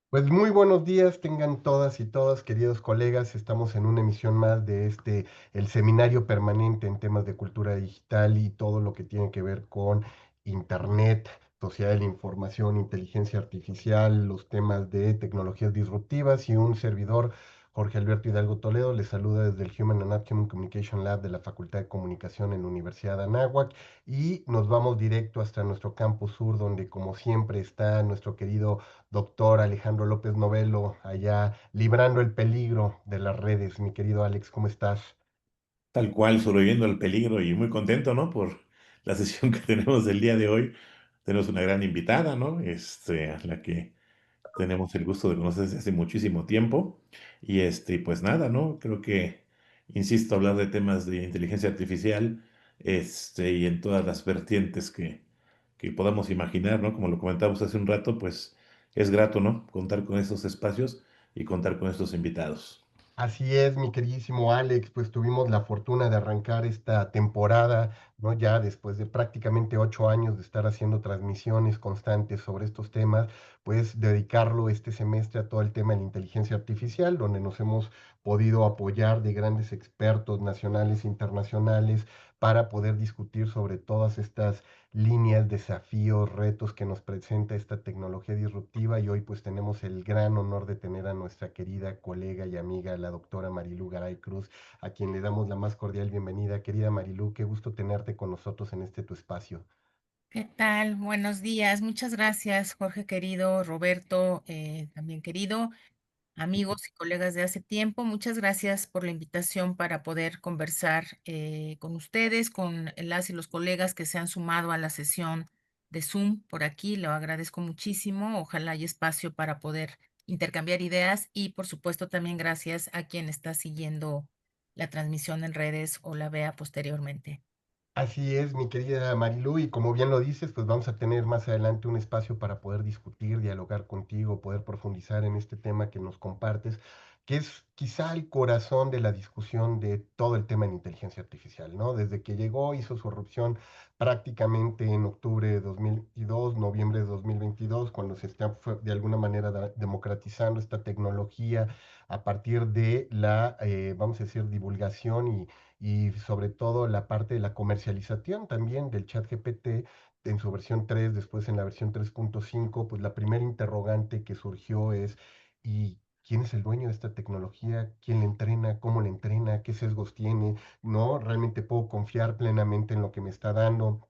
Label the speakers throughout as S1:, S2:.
S1: Pues muy buenos días, tengan todas y todos, queridos colegas. Estamos en una emisión más de el seminario permanente en temas de cultura digital y todo lo que tiene que ver con Internet, sociedad de la información, inteligencia artificial, los temas de tecnologías disruptivas y un servidor, Jorge Alberto Hidalgo Toledo, les saluda desde el Human and Human Communication Lab de la Facultad de Comunicación en la Universidad de Anáhuac y nos vamos directo hasta nuestro campus sur, donde como siempre está nuestro querido doctor Alejandro López Novelo, allá librando el peligro de las redes. Mi querido Alex, ¿cómo estás?
S2: Tal cual, sobreviviendo al peligro y muy contento, ¿no? Por la sesión que tenemos el día de hoy. Tenemos una gran invitada, ¿no? A la que tenemos el gusto de conocer desde hace muchísimo tiempo. Pues nada, ¿no? Creo que, insisto, hablar de temas de inteligencia artificial, y en todas las vertientes que podamos imaginar, ¿no? Como lo comentamos hace un rato, pues es grato, ¿no? Contar con estos espacios y contar con estos invitados.
S1: Así es, mi queridísimo Alex, pues tuvimos la fortuna de arrancar esta temporada, ¿no? Ya después de prácticamente 8 años de estar haciendo transmisiones constantes sobre estos temas, pues dedicarlo este semestre a todo el tema de la inteligencia artificial, donde nos hemos podido apoyar de grandes expertos nacionales e internacionales para poder discutir sobre todas estas líneas, desafíos, retos que nos presenta esta tecnología disruptiva y hoy pues tenemos el gran honor de tener a nuestra querida colega y amiga, la doctora Marilú Garay Cruz, a quien le damos la más cordial bienvenida. Querida Marilú, qué gusto tenerte con nosotros en este tu espacio.
S3: ¿Qué tal? Buenos días. Muchas gracias, Jorge querido, Roberto, también querido, amigos y colegas de hace tiempo. Muchas gracias por la invitación para poder conversar con ustedes, con las y los colegas que se han sumado a la sesión de Zoom por aquí. Lo agradezco muchísimo. Ojalá haya espacio para poder intercambiar ideas y, por supuesto, también gracias a quien está siguiendo la transmisión en redes o la vea posteriormente.
S1: Así es, mi querida Marilú, y como bien lo dices, pues vamos a tener más adelante un espacio para poder discutir, dialogar contigo, poder profundizar en este tema que nos compartes, que es quizá el corazón de la discusión de todo el tema de inteligencia artificial, ¿no? Desde que llegó, hizo su erupción prácticamente en octubre de 2022, noviembre de 2022, cuando se está de alguna manera democratizando esta tecnología a partir de vamos a decir, divulgación y sobre todo la parte de la comercialización también del chat GPT en su versión 3 después en la versión 3.5 pues la primera interrogante que surgió es, ¿y quién es el dueño de esta tecnología? ¿Quién le entrena? ¿Cómo le entrena? ¿Qué sesgos tiene? ¿No? ¿Realmente puedo confiar plenamente en lo que me está dando?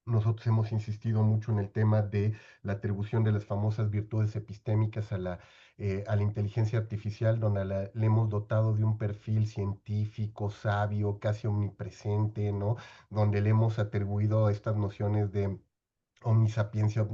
S1: Nosotros hemos insistido mucho en el tema de la atribución de las famosas virtudes epistémicas a la inteligencia artificial, donde le hemos dotado de un perfil científico, sabio, casi omnipresente, ¿no? Donde le hemos atribuido estas nociones de omnisapiencia,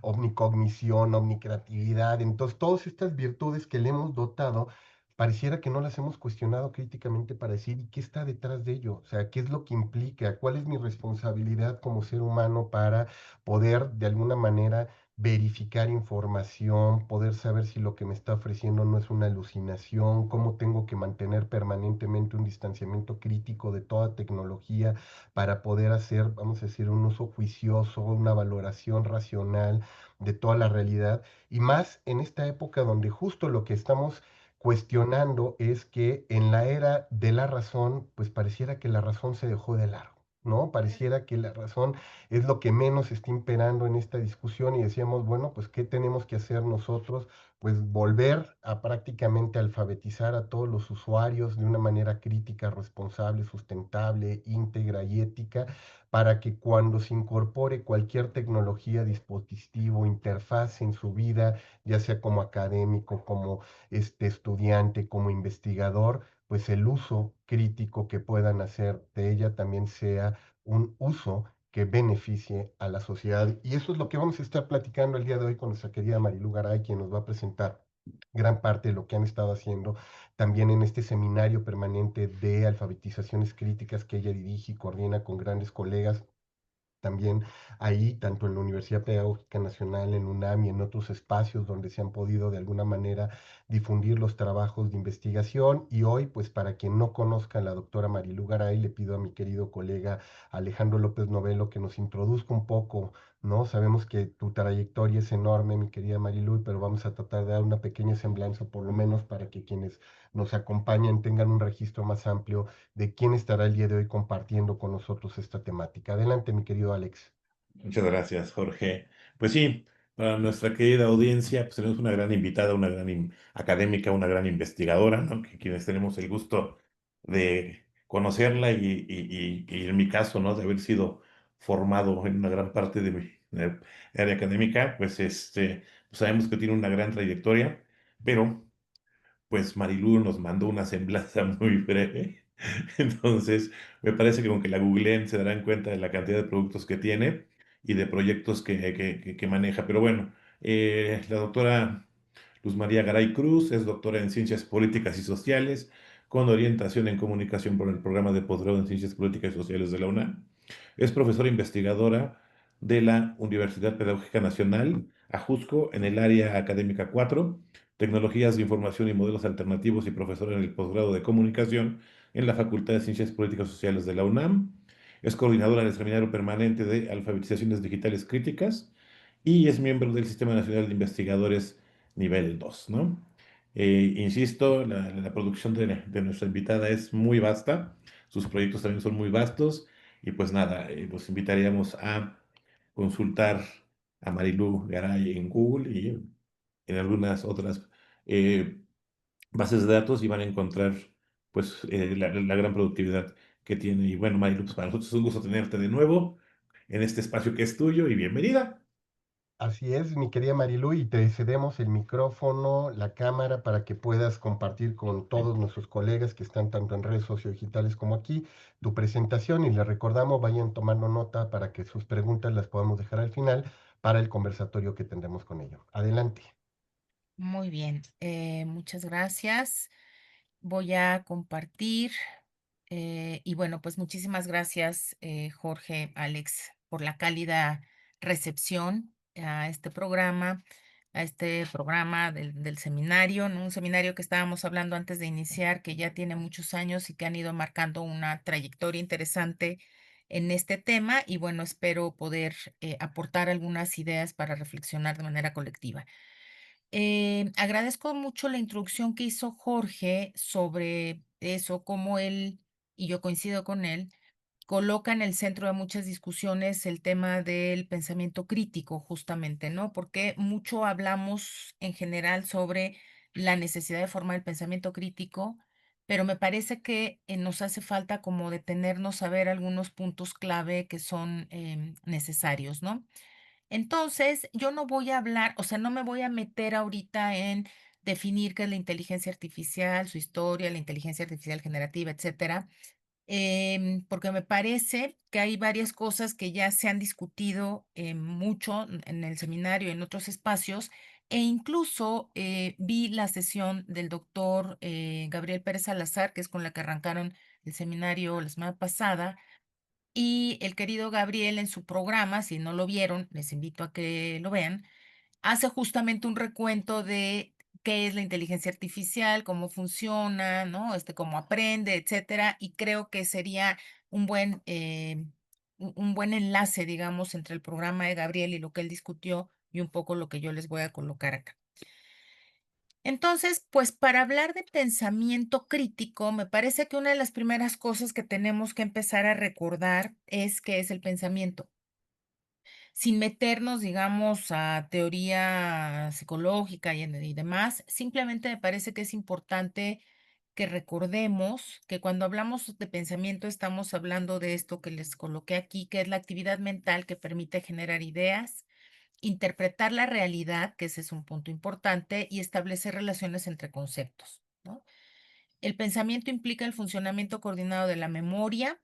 S1: omnicognición, omnicreatividad. Entonces, todas estas virtudes que le hemos dotado, pareciera que no las hemos cuestionado críticamente para decir, ¿y qué está detrás de ello? O sea, ¿qué es lo que implica? ¿Cuál es mi responsabilidad como ser humano para poder, de alguna manera, verificar información, poder saber si lo que me está ofreciendo no es una alucinación, cómo tengo que mantener permanentemente un distanciamiento crítico de toda tecnología para poder hacer, vamos a decir, un uso juicioso, una valoración racional de toda la realidad, y más en esta época donde justo lo que estamos cuestionando es que en la era de la razón, pues pareciera que la razón se dejó de lado. ¿No? Pareciera que la razón es lo que menos está imperando en esta discusión y decíamos, bueno, pues ¿qué tenemos que hacer nosotros? Pues volver a prácticamente alfabetizar a todos los usuarios de una manera crítica, responsable, sustentable, íntegra y ética, para que cuando se incorpore cualquier tecnología, dispositivo, interfaz en su vida, ya sea como académico, como estudiante, como investigador, pues el uso crítico que puedan hacer de ella también sea un uso que beneficie a la sociedad. Y eso es lo que vamos a estar platicando el día de hoy con nuestra querida Marilu Garay, quien nos va a presentar gran parte de lo que han estado haciendo también en este seminario permanente de alfabetizaciones críticas que ella dirige y coordina con grandes colegas también ahí, tanto en la Universidad Pedagógica Nacional, en UNAM y en otros espacios donde se han podido de alguna manera difundir los trabajos de investigación. Y hoy, pues para quien no conozca a la doctora Marilu Garay, le pido a mi querido colega Alejandro López Novelo que nos introduzca un poco ¿no? Sabemos que tu trayectoria es enorme, mi querida Marilu, pero vamos a tratar de dar una pequeña semblanza, por lo menos para que quienes nos acompañan tengan un registro más amplio de quién estará el día de hoy compartiendo con nosotros esta temática. Adelante, mi querido Alex.
S2: Muchas gracias, Jorge. Pues sí, para nuestra querida audiencia, pues tenemos una gran invitada, una gran académica, una gran investigadora, ¿no? Que quienes tenemos el gusto de conocerla y en mi caso, ¿no? De haber sido formado en una gran parte de mi área académica, pues pues sabemos que tiene una gran trayectoria, pero pues Marilu nos mandó una semblanza muy breve. Entonces, me parece que con que la googleen se darán cuenta de la cantidad de productos que tiene y de proyectos que maneja. Pero bueno, la doctora Luz María Garay Cruz es doctora en Ciencias Políticas y Sociales, con orientación en comunicación por el programa de posgrado en Ciencias Políticas y Sociales de la UNAM. Es profesora investigadora de la Universidad Pedagógica Nacional, Ajusco, en el área académica 4, Tecnologías de Información y Modelos Alternativos, y profesora en el posgrado de Comunicación en la Facultad de Ciencias Políticas y Sociales de la UNAM. Es coordinadora del Seminario Permanente de Alfabetizaciones Digitales Críticas y es miembro del Sistema Nacional de Investigadores Nivel 2, ¿no? Insisto, la producción de nuestra invitada es muy vasta, sus proyectos también son muy vastos, y pues nada, los invitaríamos a consultar a Marilu Garay en Google y en algunas otras eh, bases de datos, y van a encontrar pues la gran productividad que tiene. Y bueno, Marilu, pues para nosotros es un gusto tenerte de nuevo en este espacio que es tuyo, y bienvenida.
S1: Así es, mi querida Marilu, y te cedemos el micrófono, la cámara, para que puedas compartir con todos nuestros colegas que están tanto en redes sociodigitales como aquí tu presentación. Y les recordamos, vayan tomando nota para que sus preguntas las podamos dejar al final para el conversatorio que tendremos con ellos. Adelante.
S3: Muy bien, muchas gracias. Voy a compartir y bueno, pues muchísimas gracias, Jorge, Alex, por la cálida recepción a este programa del seminario, ¿no? Un seminario que estábamos hablando antes de iniciar, que ya tiene muchos años y que han ido marcando una trayectoria interesante en este tema y bueno, espero poder aportar algunas ideas para reflexionar de manera colectiva. Agradezco mucho la introducción que hizo Jorge sobre eso, cómo él, y yo coincido con él, coloca en el centro de muchas discusiones el tema del pensamiento crítico, justamente, ¿no? Porque mucho hablamos en general sobre la necesidad de formar el pensamiento crítico, pero me parece que nos hace falta como detenernos a ver algunos puntos clave que son necesarios, ¿no? Entonces, yo no voy a hablar, o sea, no me voy a meter ahorita en definir qué es la inteligencia artificial, su historia, la inteligencia artificial generativa, etcétera, porque me parece que hay varias cosas que ya se han discutido mucho en el seminario, en otros espacios, e incluso vi la sesión del doctor Gabriel Pérez Salazar, que es con la que arrancaron el seminario la semana pasada, y el querido Gabriel en su programa, si no lo vieron, les invito a que lo vean, hace justamente un recuento de qué es la inteligencia artificial, cómo funciona, ¿no? Cómo aprende, etcétera. Y creo que sería un un buen enlace, digamos, entre el programa de Gabriel y lo que él discutió y un poco lo que yo les voy a colocar acá. Entonces, pues para hablar de pensamiento crítico, me parece que una de las primeras cosas que tenemos que empezar a recordar es qué es el pensamiento. Sin meternos, digamos, a teoría psicológica y demás, simplemente me parece que es importante que recordemos que cuando hablamos de pensamiento estamos hablando de esto que les coloqué aquí, que es la actividad mental que permite generar ideas, interpretar la realidad, que ese es un punto importante, y establecer relaciones entre conceptos, ¿no? El pensamiento implica el funcionamiento coordinado de la memoria,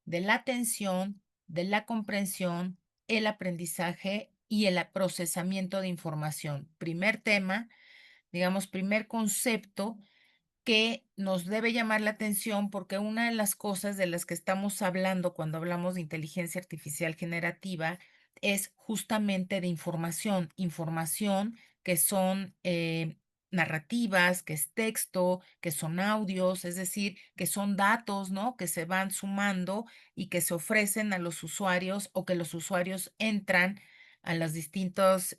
S3: de la atención, de la comprensión, el aprendizaje y el procesamiento de información. Primer tema, digamos, primer concepto que nos debe llamar la atención porque una de las cosas de las que estamos hablando cuando hablamos de inteligencia artificial generativa es justamente de información, información que son narrativas, que es texto, que son audios, es decir, que son datos, ¿no? Que se van sumando y que se ofrecen a los usuarios o que los usuarios entran. a las distintas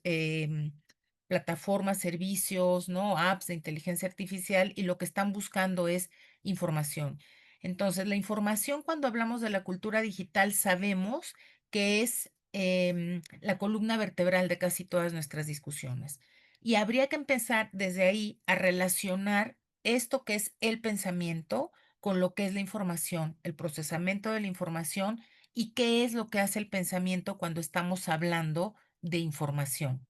S3: plataformas, servicios, ¿no? Apps de inteligencia artificial y lo que están buscando es información. Entonces, la información, cuando hablamos de la cultura digital, sabemos que es la columna vertebral de casi todas nuestras discusiones. Y habría que empezar desde ahí a relacionar esto que es el pensamiento con lo que es la información, el procesamiento de la información y qué es lo que hace el pensamiento cuando estamos hablando de información.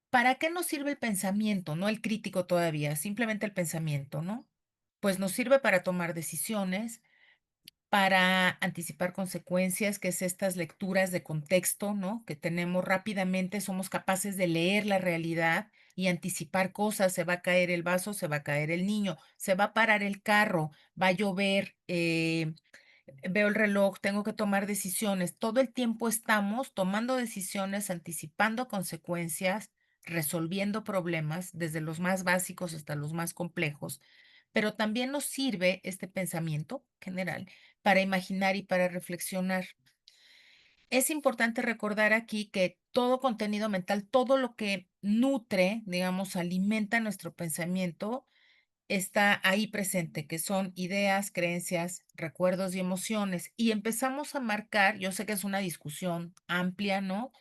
S3: ¿Para qué nos sirve el pensamiento? No el crítico todavía, simplemente el pensamiento, ¿no? Pues nos sirve para tomar decisiones, para anticipar consecuencias, que es estas lecturas de contexto, ¿no? Que tenemos rápidamente, somos capaces de leer la realidad y anticipar cosas. Se va a caer el vaso, se va a caer el niño, se va a parar el carro, va a llover, veo el reloj, tengo que tomar decisiones. Todo el tiempo estamos tomando decisiones, anticipando consecuencias, resolviendo problemas, desde los más básicos hasta los más complejos. Pero también nos sirve este pensamiento general para imaginar y para reflexionar. Es importante recordar aquí que todo contenido mental, todo lo que nutre, digamos, alimenta nuestro pensamiento, está ahí presente, que son ideas, creencias, recuerdos y emociones. Y empezamos a marcar, yo sé que es una discusión amplia, ¿no?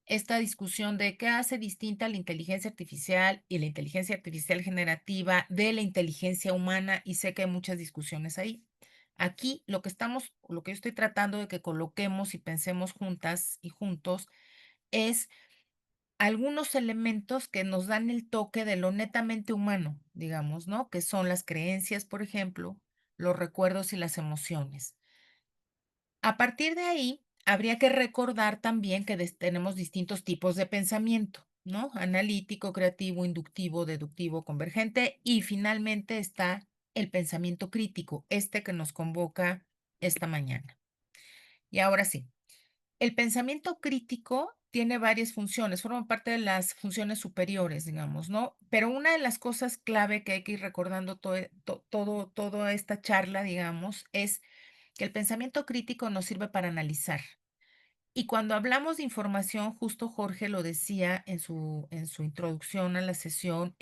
S3: Esta discusión de qué hace distinta la inteligencia artificial y la inteligencia artificial generativa de la inteligencia humana, y sé que hay muchas discusiones ahí. Aquí lo que yo estoy tratando de que coloquemos y pensemos juntas y juntos es algunos elementos que nos dan el toque de lo netamente humano, digamos, ¿no? Que son las creencias, por ejemplo, los recuerdos y las emociones. A partir de ahí, habría que recordar también que tenemos distintos tipos de pensamiento, ¿no? Analítico, creativo, inductivo, deductivo, convergente, y finalmente está el pensamiento crítico, este que nos convoca esta mañana. Y ahora sí, el pensamiento crítico tiene varias funciones, forma parte de las funciones superiores, digamos, ¿no? Pero una de las cosas clave que hay que ir recordando toda esta charla, digamos, es que el pensamiento crítico nos sirve para analizar. Y cuando hablamos de información, justo Jorge lo decía en su introducción a la sesión,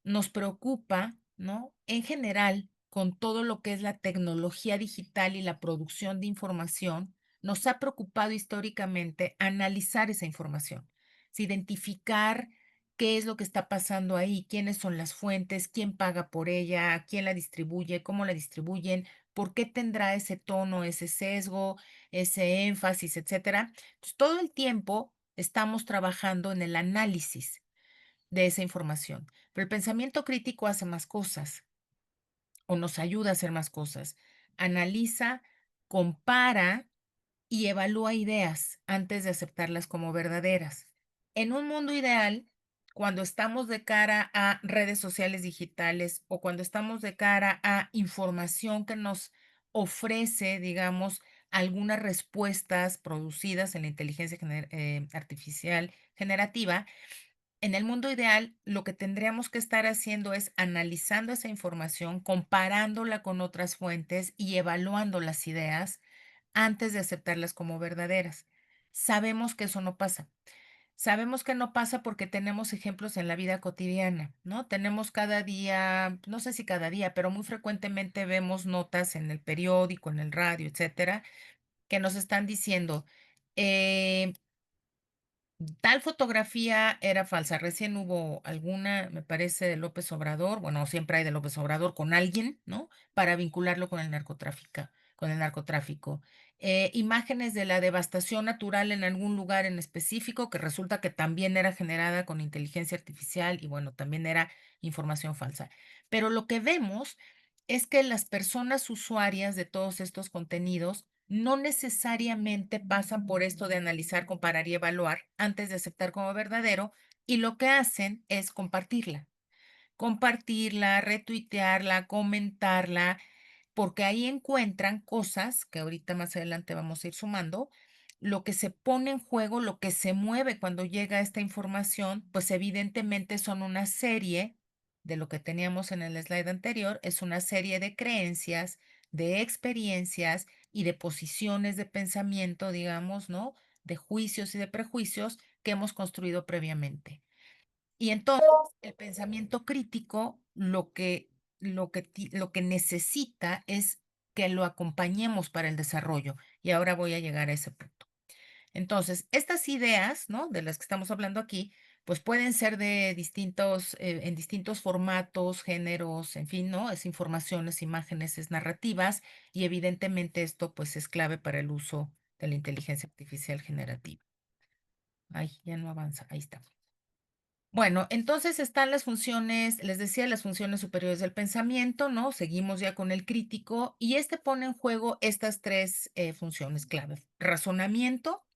S3: nos preocupa, ¿no? En general, con todo lo que es la tecnología digital y la producción de información, nos ha preocupado históricamente analizar esa información, identificar qué es lo que está pasando ahí, quiénes son las fuentes, quién paga por ella, quién la distribuye, cómo la distribuyen, por qué tendrá ese tono, ese sesgo, ese énfasis, etcétera. Entonces, todo el tiempo estamos trabajando en el análisis de esa información, pero el pensamiento crítico hace más cosas o nos ayuda a hacer más cosas. Analiza, compara y evalúa ideas antes de aceptarlas como verdaderas. En un mundo ideal, cuando estamos de cara a redes sociales digitales o cuando estamos de cara a información que nos ofrece, digamos, algunas respuestas producidas en la inteligencia artificial generativa, en el mundo ideal, lo que tendríamos que estar haciendo es analizando esa información, comparándola con otras fuentes y evaluando las ideas antes de aceptarlas como verdaderas. Sabemos que eso no pasa. Sabemos que no pasa porque tenemos ejemplos en la vida cotidiana, ¿no? Tenemos cada día, no sé si cada día, pero muy frecuentemente vemos notas en el periódico, en el radio, etcétera, que nos están diciendo, eh, tal fotografía era falsa. Recién hubo alguna, me parece, de López Obrador, bueno, siempre hay de López Obrador con alguien, ¿no? Para vincularlo con el narcotráfico. Imágenes de la devastación natural en algún lugar en específico que resulta que también era generada con inteligencia artificial y bueno, también era información falsa. Pero lo que vemos es que las personas usuarias de todos estos contenidos no necesariamente pasan por esto de analizar, comparar y evaluar antes de aceptar como verdadero, y lo que hacen es compartirla, retuitearla, comentarla, porque ahí encuentran cosas que ahorita más adelante vamos a ir sumando. Lo que se pone en juego, lo que se mueve cuando llega esta información, pues evidentemente son una serie de lo que teníamos en el slide anterior, es una serie de creencias, de experiencias y de posiciones de pensamiento, digamos, ¿no? de juicios y de prejuicios que hemos construido previamente. Y entonces el pensamiento crítico lo que necesita es que lo acompañemos para el desarrollo. Y ahora voy a llegar a ese punto. Entonces, estas ideas, ¿no? De las que estamos hablando aquí, pues pueden ser de distintos, en distintos formatos, géneros, en fin, ¿no? Es información, es imágenes, es narrativas, y evidentemente esto pues es clave para el uso de la inteligencia artificial generativa. Ay, ya no avanza, ahí está. Bueno, entonces están las funciones, les decía, las funciones superiores del pensamiento, ¿no? Seguimos ya con el crítico, y este pone en juego estas tres funciones clave: razonamiento,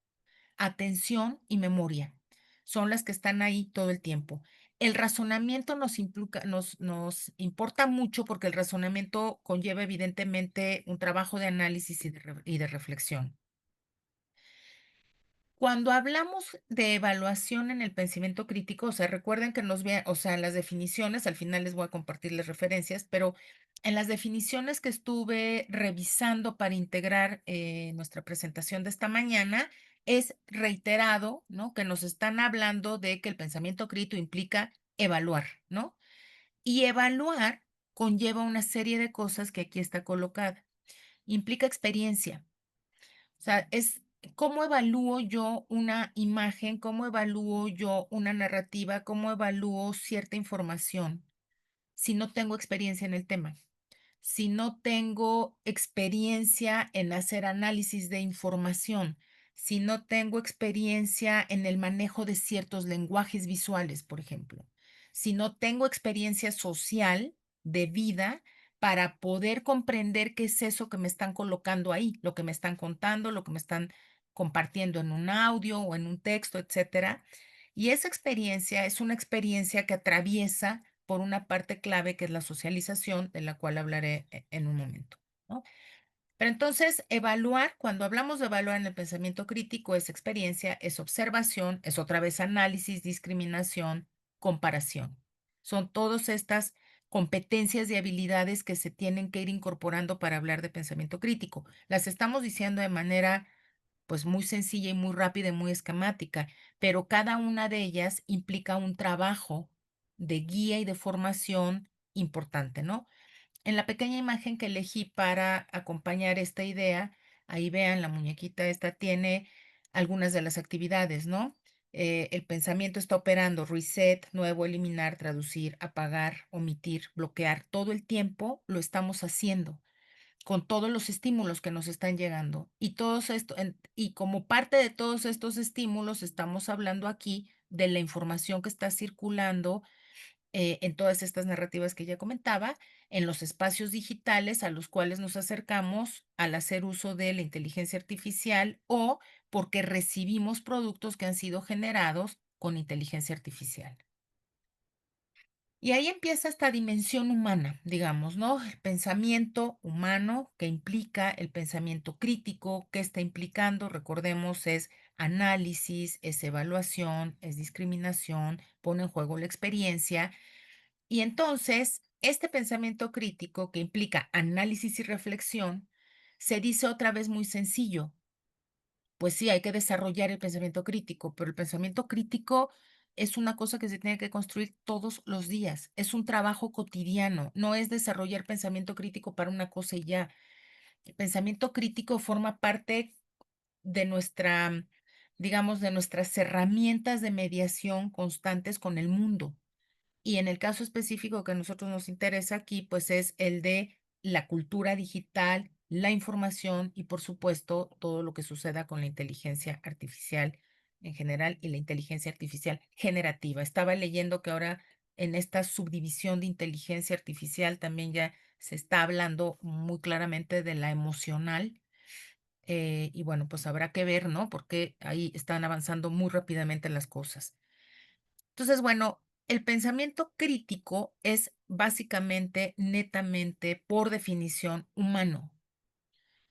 S3: atención y memoria. Son las que están ahí todo el tiempo. El razonamiento nos importa mucho porque el razonamiento conlleva evidentemente un trabajo de análisis y de reflexión. Cuando hablamos de evaluación en el pensamiento crítico, o sea, recuerden que o sea, las definiciones, al final les voy a compartir las referencias, pero en las definiciones que estuve revisando para integrar nuestra presentación de esta mañana, es reiterado, ¿no? Que nos están hablando de que el pensamiento crítico implica evaluar, ¿no? Y evaluar conlleva una serie de cosas que aquí está colocada. Implica experiencia. O sea, es cómo evalúo yo una imagen, cómo evalúo yo una narrativa, cómo evalúo cierta información si no tengo experiencia en el tema, si no tengo experiencia en hacer análisis de información, si no tengo experiencia en el manejo de ciertos lenguajes visuales, por ejemplo, si no tengo experiencia social de vida para poder comprender qué es eso que me están colocando ahí, lo que me están contando, lo que me están compartiendo en un audio o en un texto, etcétera. Y esa experiencia es una experiencia que atraviesa por una parte clave que es la socialización, de la cual hablaré en un momento, ¿no? Pero entonces, evaluar, cuando hablamos de evaluar en el pensamiento crítico, es experiencia, es observación, es otra vez análisis, discriminación, comparación. Son todas estas competencias y habilidades que se tienen que ir incorporando para hablar de pensamiento crítico. Las estamos diciendo de manera pues muy sencilla y muy rápida y muy esquemática, pero cada una de ellas implica un trabajo de guía y de formación importante, ¿no? En la pequeña imagen que elegí para acompañar esta idea, ahí vean, la muñequita esta tiene algunas de las actividades, ¿no? El pensamiento está operando: reset, nuevo, eliminar, traducir, apagar, omitir, bloquear. Todo el tiempo lo estamos haciendo con todos los estímulos que nos están llegando. Y como parte de todos estos estímulos, estamos hablando aquí de la información que está circulando en todas estas narrativas que ya comentaba, en los espacios digitales a los cuales nos acercamos al hacer uso de la inteligencia artificial, o porque recibimos productos que han sido generados con inteligencia artificial. Y ahí empieza esta dimensión humana, digamos, ¿no? El pensamiento humano que implica el pensamiento crítico, que está implicando, recordemos, es análisis, es evaluación, es discriminación, pone en juego la experiencia. Y entonces, este pensamiento crítico que implica análisis y reflexión, se dice otra vez muy sencillo: pues sí, hay que desarrollar el pensamiento crítico, pero el pensamiento crítico es una cosa que se tiene que construir todos los días. Es un trabajo cotidiano, no es desarrollar pensamiento crítico para una cosa y ya. El pensamiento crítico forma parte de digamos, de nuestras herramientas de mediación constantes con el mundo. Y en el caso específico que a nosotros nos interesa aquí, pues es el de la cultura digital, la información y, por supuesto, todo lo que suceda con la inteligencia artificial en general y la inteligencia artificial generativa. Estaba leyendo que ahora en esta subdivisión de inteligencia artificial también ya se está hablando muy claramente de la emocional. Y bueno, pues habrá que ver, ¿no? Porque ahí están avanzando muy rápidamente las cosas. Entonces, bueno, el pensamiento crítico es básicamente, netamente, por definición, humano.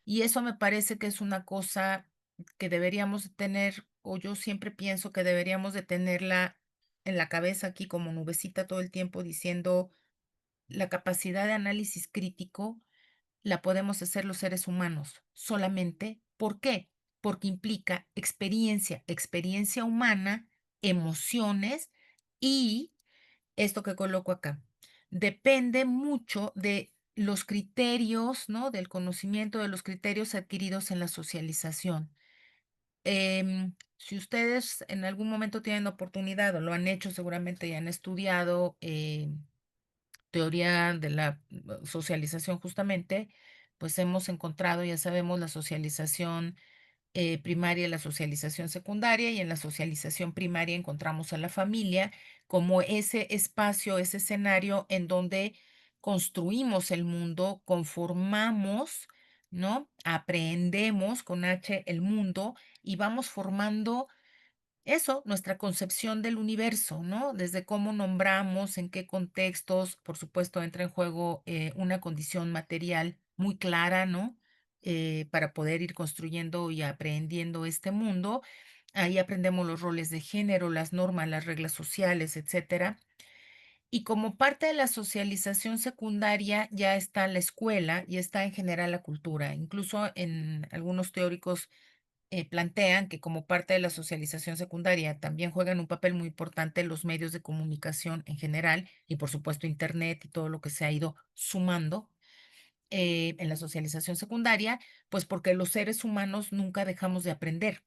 S3: Y eso me parece que es una cosa que deberíamos de tener, o yo siempre pienso que deberíamos de tenerla en la cabeza aquí como nubecita todo el tiempo, diciendo: la capacidad de análisis crítico la podemos hacer los seres humanos solamente. ¿Por qué? porque implica experiencia, experiencia humana, emociones y esto que coloco acá. Depende mucho de los criterios, ¿no? Del conocimiento, de los criterios adquiridos en la socialización. Si ustedes en algún momento tienen oportunidad o lo han hecho, seguramente ya han estudiado teoría de la socialización justamente, pues hemos encontrado, ya sabemos, la socialización primaria, la socialización secundaria, y en la socialización primaria encontramos a la familia como ese espacio, ese escenario en donde construimos el mundo, conformamos, ¿no? Aprendemos con H el mundo y vamos formando eso, nuestra concepción del universo, ¿no? Desde cómo nombramos, en qué contextos, por supuesto, entra en juego una condición material muy clara, ¿no? Para poder ir construyendo y aprendiendo este mundo. Ahí aprendemos los roles de género, las normas, las reglas sociales, etcétera. Y como parte de la socialización secundaria ya está la escuela y está en general la cultura. Incluso en algunos teóricos plantean que como parte de la socialización secundaria también juegan un papel muy importante los medios de comunicación en general y por supuesto Internet y todo lo que se ha ido sumando en la socialización secundaria, pues porque los seres humanos nunca dejamos de aprender.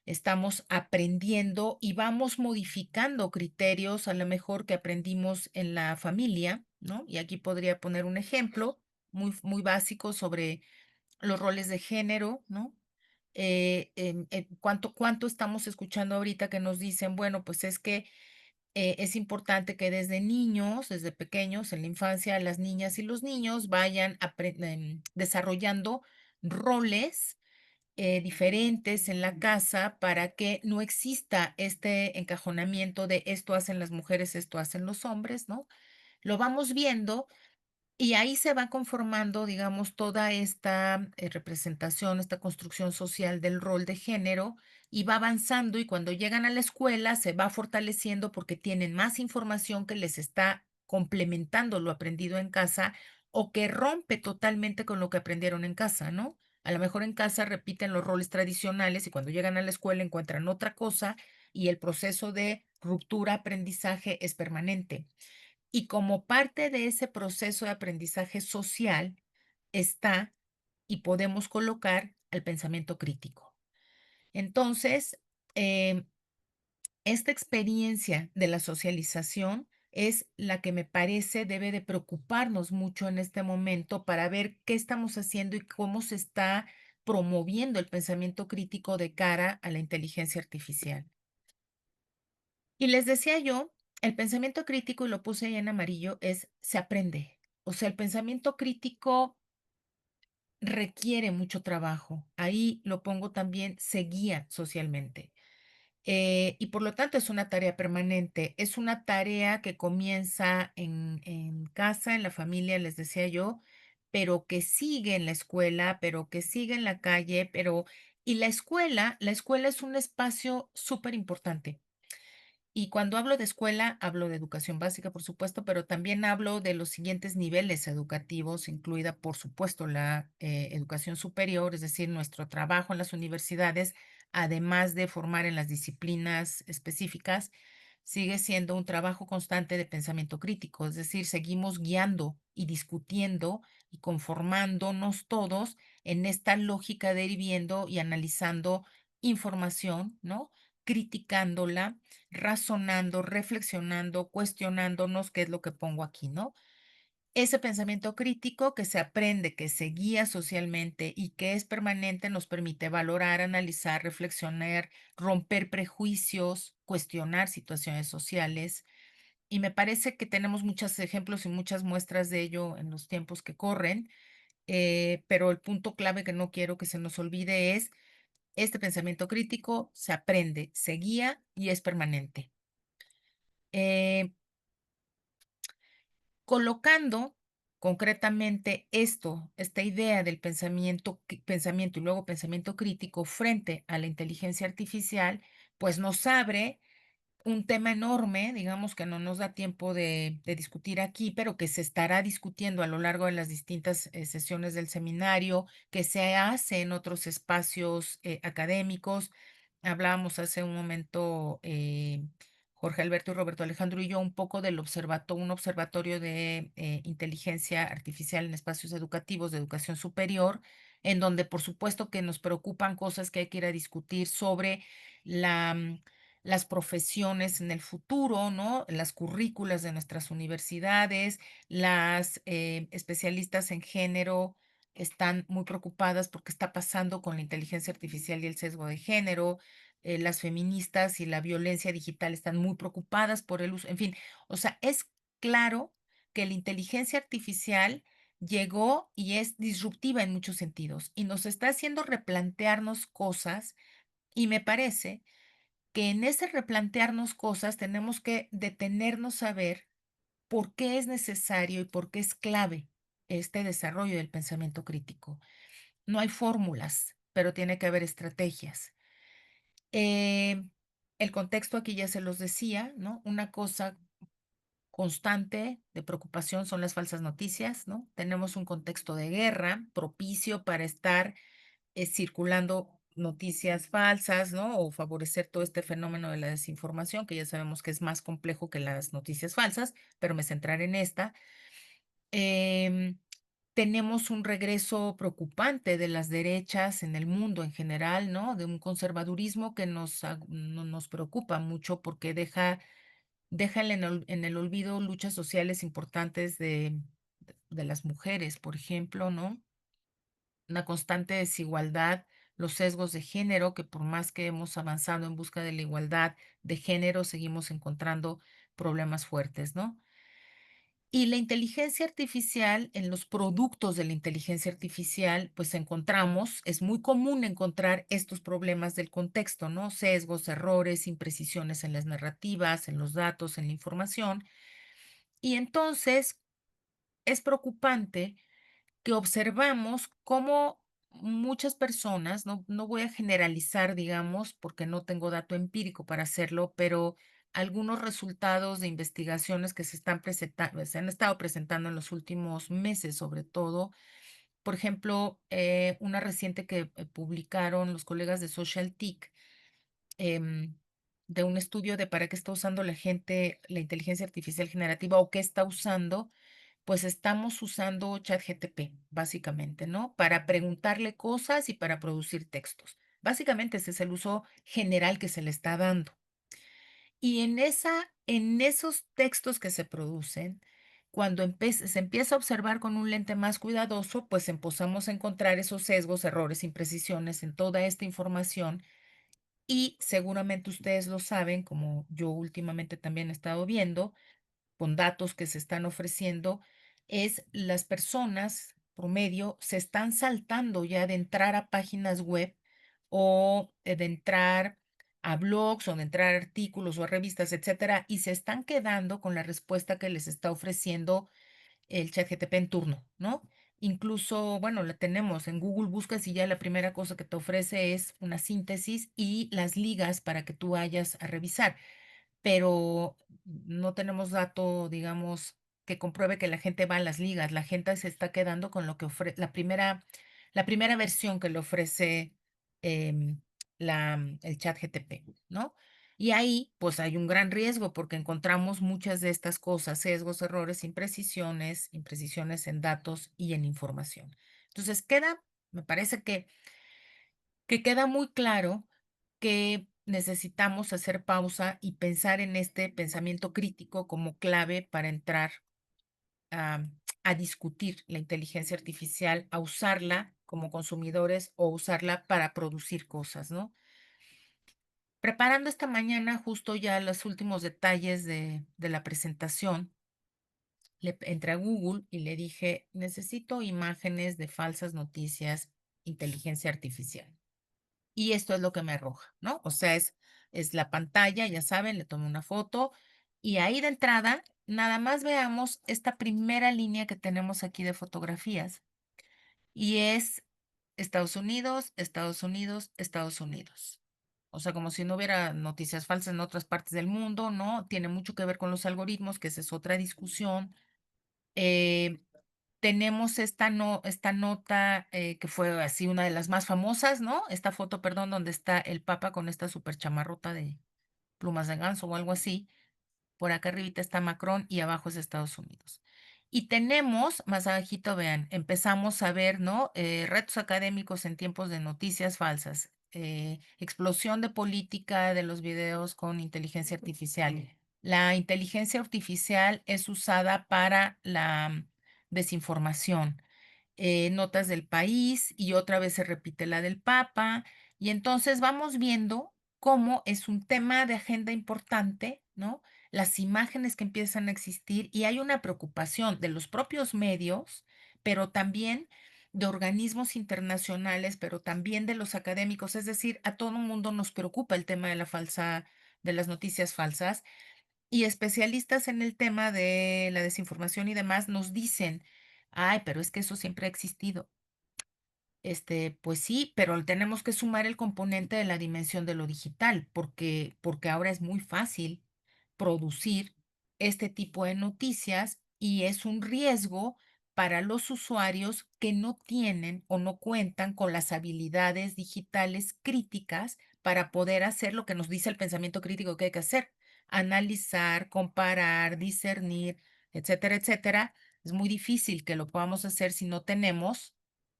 S3: Estamos aprendiendo y vamos modificando criterios a lo mejor que aprendimos en la familia, ¿no? Y aquí podría poner un ejemplo muy básico sobre los roles de género, ¿no? ¿Cuánto estamos escuchando ahorita que nos dicen, bueno, pues es que es importante que desde niños, desde pequeños, en la infancia, las niñas y los niños vayan desarrollando roles diferentes en la casa para que no exista este encajonamiento de esto hacen las mujeres, esto hacen los hombres, ¿no? Lo vamos viendo y ahí se va conformando, digamos, toda esta representación, esta construcción social del rol de género y va avanzando y cuando llegan a la escuela se va fortaleciendo porque tienen más información que les está complementando lo aprendido en casa o que rompe totalmente con lo que aprendieron en casa, ¿no? A lo mejor en casa repiten los roles tradicionales y cuando llegan a la escuela encuentran otra cosa y el proceso de ruptura aprendizaje es permanente. Y como parte de ese proceso de aprendizaje social está y podemos colocar al pensamiento crítico. Entonces, em, esta experiencia de la socialización es la que me parece debe de preocuparnos mucho en este momento para ver qué estamos haciendo y cómo se está promoviendo el pensamiento crítico de cara a la inteligencia artificial. Y les decía yo, el pensamiento crítico, y lo puse ahí en amarillo, se aprende. O sea, el pensamiento crítico requiere mucho trabajo. Ahí lo pongo también, se guía socialmente. Y por lo tanto es una tarea permanente. Es una tarea que comienza en casa, en la familia, les decía yo, pero que sigue en la escuela, pero que sigue en la calle, pero... Y la escuela es un espacio súper importante. Y cuando hablo de escuela, hablo de educación básica, por supuesto, pero también hablo de los siguientes niveles educativos, incluida, por supuesto, la educación superior, es decir, nuestro trabajo en las universidades, además de formar en las disciplinas específicas, sigue siendo un trabajo constante de pensamiento crítico, es decir, seguimos guiando y discutiendo y conformándonos todos en esta lógica de ir viendo y analizando información, ¿no? Criticándola, razonando, reflexionando, cuestionándonos, qué es lo que pongo aquí, ¿no? Ese pensamiento crítico que se aprende, que se guía socialmente y que es permanente nos permite valorar, analizar, reflexionar, romper prejuicios, cuestionar situaciones sociales. Y me parece que tenemos muchos ejemplos y muchas muestras de ello en los tiempos que corren, pero el punto clave que no quiero que se nos olvide es este pensamiento crítico se aprende, se guía y es permanente. Eh, Colocando concretamente esta idea del pensamiento y luego pensamiento crítico frente a la inteligencia artificial, pues nos abre un tema enorme, digamos, que no nos da tiempo de discutir aquí, pero que se estará discutiendo a lo largo de las distintas sesiones del seminario, que se hace en otros espacios académicos. Hablábamos hace un momento, Jorge Alberto y Roberto Alejandro y yo, un poco un observatorio de inteligencia artificial en espacios educativos de educación superior, en donde por supuesto que nos preocupan cosas que hay que ir a discutir sobre las profesiones en el futuro, ¿no? Las currículas de nuestras universidades, las especialistas en género están muy preocupadas porque está pasando con la inteligencia artificial y el sesgo de género. Las feministas y la violencia digital están muy preocupadas por el uso. En fin, o sea, es claro que la inteligencia artificial llegó y es disruptiva en muchos sentidos y nos está haciendo replantearnos cosas y me parece que en ese replantearnos cosas tenemos que detenernos a ver por qué es necesario y por qué es clave este desarrollo del pensamiento crítico. No hay fórmulas, pero tiene que haber estrategias. Eh, el contexto aquí ya se los decía, ¿no? Una cosa constante de preocupación son las falsas noticias, ¿no? Tenemos un contexto de guerra propicio para estar circulando noticias falsas, ¿no? O favorecer todo este fenómeno de la desinformación, que ya sabemos que es más complejo que las noticias falsas, pero me centraré en esta. Em, tenemos un regreso preocupante de las derechas en el mundo en general, ¿no? De un conservadurismo que nos preocupa mucho porque deja en el olvido luchas sociales importantes de las mujeres, por ejemplo, ¿no? Una constante desigualdad, los sesgos de género, que por más que hemos avanzado en busca de la igualdad de género, seguimos encontrando problemas fuertes, ¿no? Y la inteligencia artificial, en los productos de la inteligencia artificial, pues encontramos, es muy común encontrar estos problemas del contexto, ¿no? Sesgos, errores, imprecisiones en las narrativas, en los datos, en la información. Y entonces es preocupante que observamos cómo muchas personas, no voy a generalizar, digamos, porque no tengo dato empírico para hacerlo, pero algunos resultados de investigaciones que se han estado presentando en los últimos meses, sobre todo, por ejemplo, una reciente que publicaron los colegas de SocialTIC, em, de un estudio de para qué está usando la gente la inteligencia artificial generativa o qué está usando, pues estamos usando ChatGPT, básicamente, ¿no? Para preguntarle cosas y para producir textos. Básicamente ese es el uso general que se le está dando. Y en esos textos que se producen, cuando se empieza a observar con un lente más cuidadoso, pues empezamos a encontrar esos sesgos, errores, imprecisiones en toda esta información. Y seguramente ustedes lo saben, como yo últimamente también he estado viendo, con datos que se están ofreciendo, es las personas promedio se están saltando ya de entrar a páginas web o de entrar a blogs o de entrar a artículos o a revistas, etcétera, y se están quedando con la respuesta que les está ofreciendo el ChatGPT en turno, ¿no? Incluso, bueno, la tenemos en Google, buscas y ya la primera cosa que te ofrece es una síntesis y las ligas para que tú vayas a revisar, pero no tenemos dato, digamos, que compruebe que la gente va a las ligas. La gente se está quedando con lo que ofrece la primera versión que le ofrece em, el chat GTP, ¿no? Y ahí, pues hay un gran riesgo porque encontramos muchas de estas cosas, sesgos, errores, imprecisiones en datos y en información. Entonces, me parece que queda muy claro que necesitamos hacer pausa y pensar en este pensamiento crítico como clave para entrar a, a discutir la inteligencia artificial, a usarla como consumidores o usarla para producir cosas, ¿no? Preparando esta mañana justo ya los últimos detalles de la presentación, entré a Google y le dije, necesito imágenes de falsas noticias, inteligencia artificial. Y esto es lo que me arroja, ¿no? O sea, es la pantalla, ya saben, le tomo una foto y ahí de entrada, nada más veamos esta primera línea que tenemos aquí de fotografías y es Estados Unidos, Estados Unidos, Estados Unidos. O sea, como si no hubiera noticias falsas en otras partes del mundo, ¿no? Tiene mucho que ver con los algoritmos, que esa es otra discusión. Eh, tenemos esta nota que fue así una de las más famosas, ¿no? Esta foto, perdón, donde está el Papa con esta super chamarrota de plumas de ganso o algo así. Por acá arribita está Macron y abajo es Estados Unidos. Y tenemos, más abajito, vean, empezamos a ver, ¿no? Retos académicos en tiempos de noticias falsas, explosión de política de los videos con inteligencia artificial. La inteligencia artificial es usada para la desinformación, notas del país y otra vez se repite la del Papa. Y entonces vamos viendo cómo es un tema de agenda importante, ¿no? Las imágenes que empiezan a existir y hay una preocupación de los propios medios, pero también de organismos internacionales, pero también de los académicos, es decir, a todo el mundo nos preocupa el tema de de las noticias falsas y especialistas en el tema de la desinformación y demás nos dicen, ay, pero es que eso siempre ha existido. Pues sí, pero tenemos que sumar el componente de la dimensión de lo digital, porque ahora es muy fácil producir este tipo de noticias y es un riesgo para los usuarios que no tienen o no cuentan con las habilidades digitales críticas para poder hacer lo que nos dice el pensamiento crítico que hay que hacer, analizar, comparar, discernir, etcétera, etcétera. Es muy difícil que lo podamos hacer si no tenemos